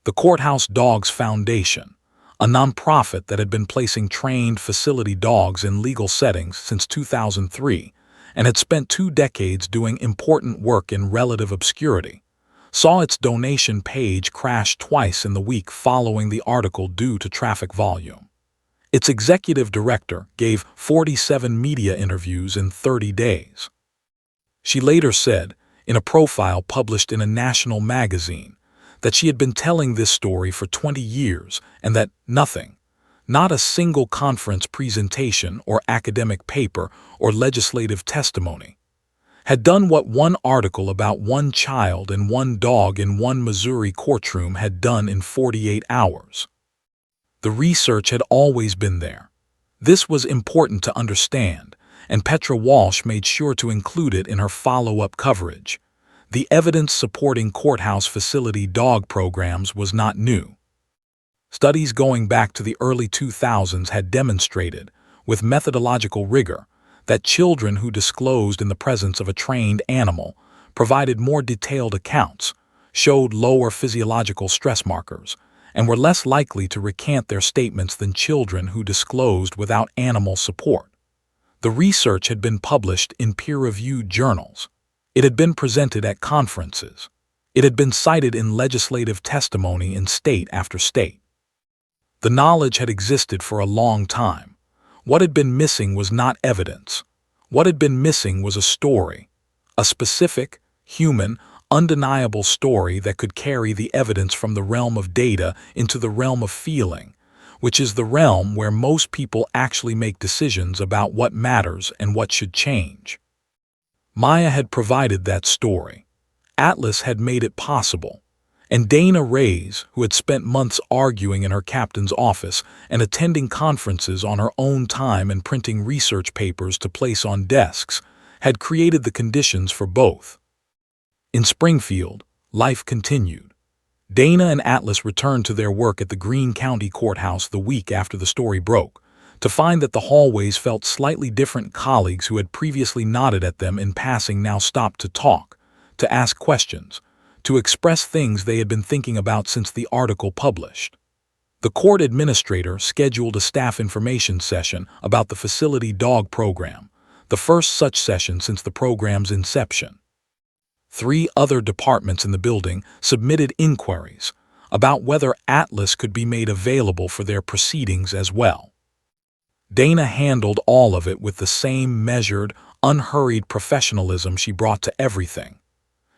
The Courthouse Dogs Foundation, a nonprofit that had been placing trained facility dogs in legal settings since 2003 and had spent 2 decades doing important work in relative obscurity, saw its donation page crash twice in the week following the article due to traffic volume. Its executive director gave 47 media interviews in 30 days. She later said, in a profile published in a national magazine, that she had been telling this story for 20 years and that nothing, not a single conference presentation or academic paper or legislative testimony, had done what one article about one child and one dog in one Missouri courtroom had done in 48 hours. The research had always been there. This was important to understand, and Petra Walsh made sure to include it in her follow-up coverage. The evidence supporting courthouse facility dog programs was not new. Studies going back to the early 2000s had demonstrated, with methodological rigor, that children who disclosed in the presence of a trained animal provided more detailed accounts, showed lower physiological stress markers, and were less likely to recant their statements than children who disclosed without animal support. The research had been published in peer-reviewed journals. It had been presented at conferences. It had been cited in legislative testimony in state after state. The knowledge had existed for a long time. What had been missing was not evidence. What had been missing was a story, a specific, human, undeniable story that could carry the evidence from the realm of data into the realm of feeling, which is the realm where most people actually make decisions about what matters and what should change. Maya had provided that story. Atlas had made it possible. And Dana Reyes, who had spent months arguing in her captain's office and attending conferences on her own time and printing research papers to place on desks, had created the conditions for both. In Springfield, life continued. Dana and Atlas returned to their work at the Greene County Courthouse the week after the story broke, to find that the hallways felt slightly different. Colleagues who had previously nodded at them in passing now stopped to talk, to ask questions, to express things they had been thinking about since the article published. The court administrator scheduled a staff information session about the facility dog program, the first such session since the program's inception. 3 other departments in the building submitted inquiries about whether Atlas could be made available for their proceedings as well. Dana handled all of it with the same measured, unhurried professionalism she brought to everything.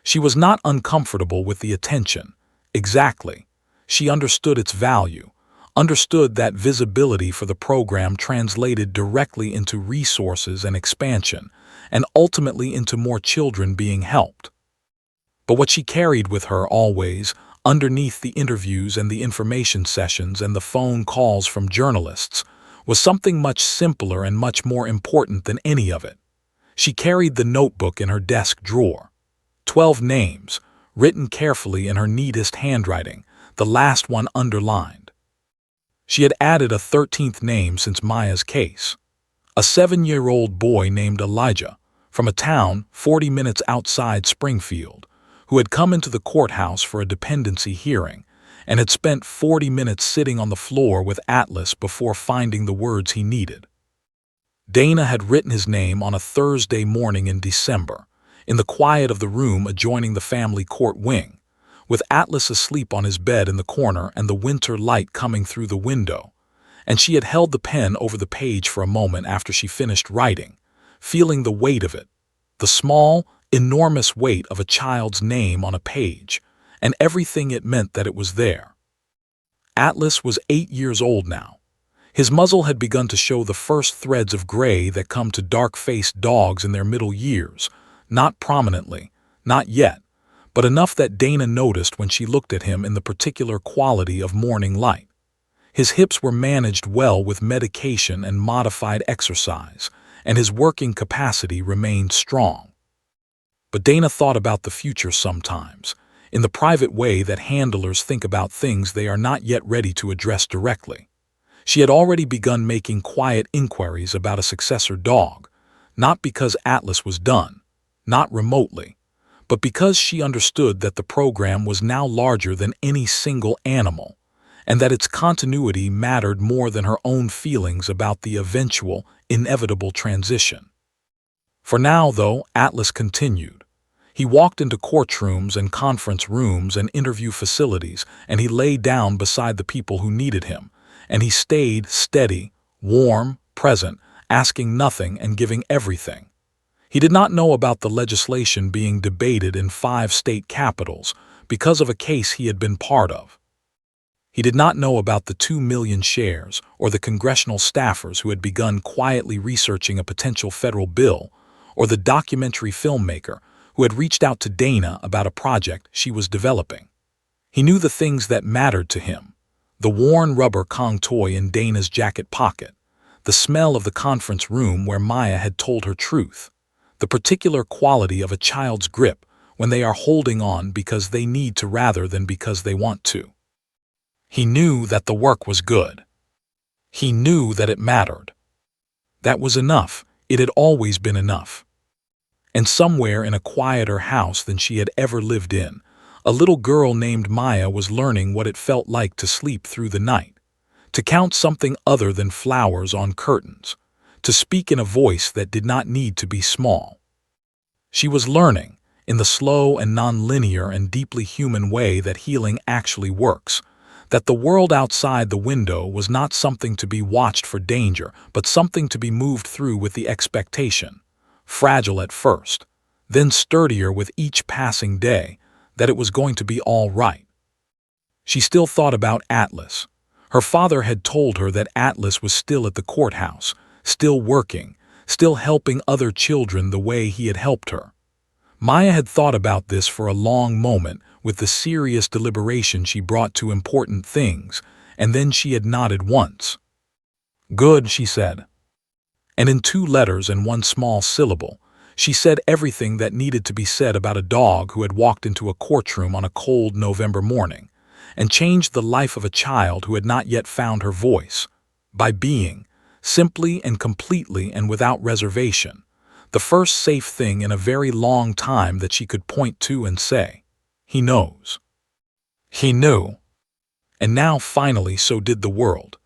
She was not uncomfortable with the attention. Exactly. She understood its value, understood that visibility for the program translated directly into resources and expansion, and ultimately into more children being helped. But what she carried with her always, underneath the interviews and the information sessions and the phone calls from journalists, was something much simpler and much more important than any of it. She carried the notebook in her desk drawer. 12 names, written carefully in her neatest handwriting, the last one underlined. She had added a 13th name since Maya's case. A 7-year-old boy named Elijah, from a town 40 minutes outside Springfield, who had come into the courthouse for a dependency hearing and had spent 40 minutes sitting on the floor with Atlas before finding the words he needed. Dana had written his name on a Thursday morning in December, in the quiet of the room adjoining the family court wing, with Atlas asleep on his bed in the corner and the winter light coming through the window, and she had held the pen over the page for a moment after she finished writing, feeling the weight of it, the small, enormous weight of a child's name on a page, and everything it meant that it was there. Atlas was 8 years old now. His muzzle had begun to show the first threads of gray that come to dark-faced dogs in their middle years, not prominently, not yet, but enough that Dana noticed when she looked at him in the particular quality of morning light. His hips were managed well with medication and modified exercise, and his working capacity remained strong. But Dana thought about the future sometimes, in the private way that handlers think about things they are not yet ready to address directly. She had already begun making quiet inquiries about a successor dog, not because Atlas was done, not remotely, but because she understood that the program was now larger than any single animal, and that its continuity mattered more than her own feelings about the eventual, inevitable transition. For now, though, Atlas continued. He walked into courtrooms and conference rooms and interview facilities, and he lay down beside the people who needed him, and he stayed steady, warm, present, asking nothing and giving everything. He did not know about the legislation being debated in 5 state capitals because of a case he had been part of. He did not know about the 2 million shares or the congressional staffers who had begun quietly researching a potential federal bill, or the documentary filmmaker who had reached out to Dana about a project she was developing. He knew the things that mattered to him: the worn rubber Kong toy in Dana's jacket pocket, the smell of the conference room where Maya had told her truth, the particular quality of a child's grip when they are holding on because they need to rather than because they want to. He knew that the work was good. He knew that it mattered. That was enough. It had always been enough. And somewhere in a quieter house than she had ever lived in, a little girl named Maya was learning what it felt like to sleep through the night, to count something other than flowers on curtains, to speak in a voice that did not need to be small. She was learning, in the slow and non-linear and deeply human way that healing actually works, that the world outside the window was not something to be watched for danger, but something to be moved through with the expectation, fragile at first, then sturdier with each passing day, that it was going to be all right. She still thought about Atlas. Her father had told her that Atlas was still at the courthouse, still working, still helping other children the way he had helped her. Maya had thought about this for a long moment with the serious deliberation she brought to important things, and then she had nodded once. "Good," she said. And in 2 letters and 1 small syllable, she said everything that needed to be said about a dog who had walked into a courtroom on a cold November morning and changed the life of a child who had not yet found her voice, by being, simply and completely and without reservation, the first safe thing in a very long time that she could point to and say, "He knows." He knew. And now finally so did the world.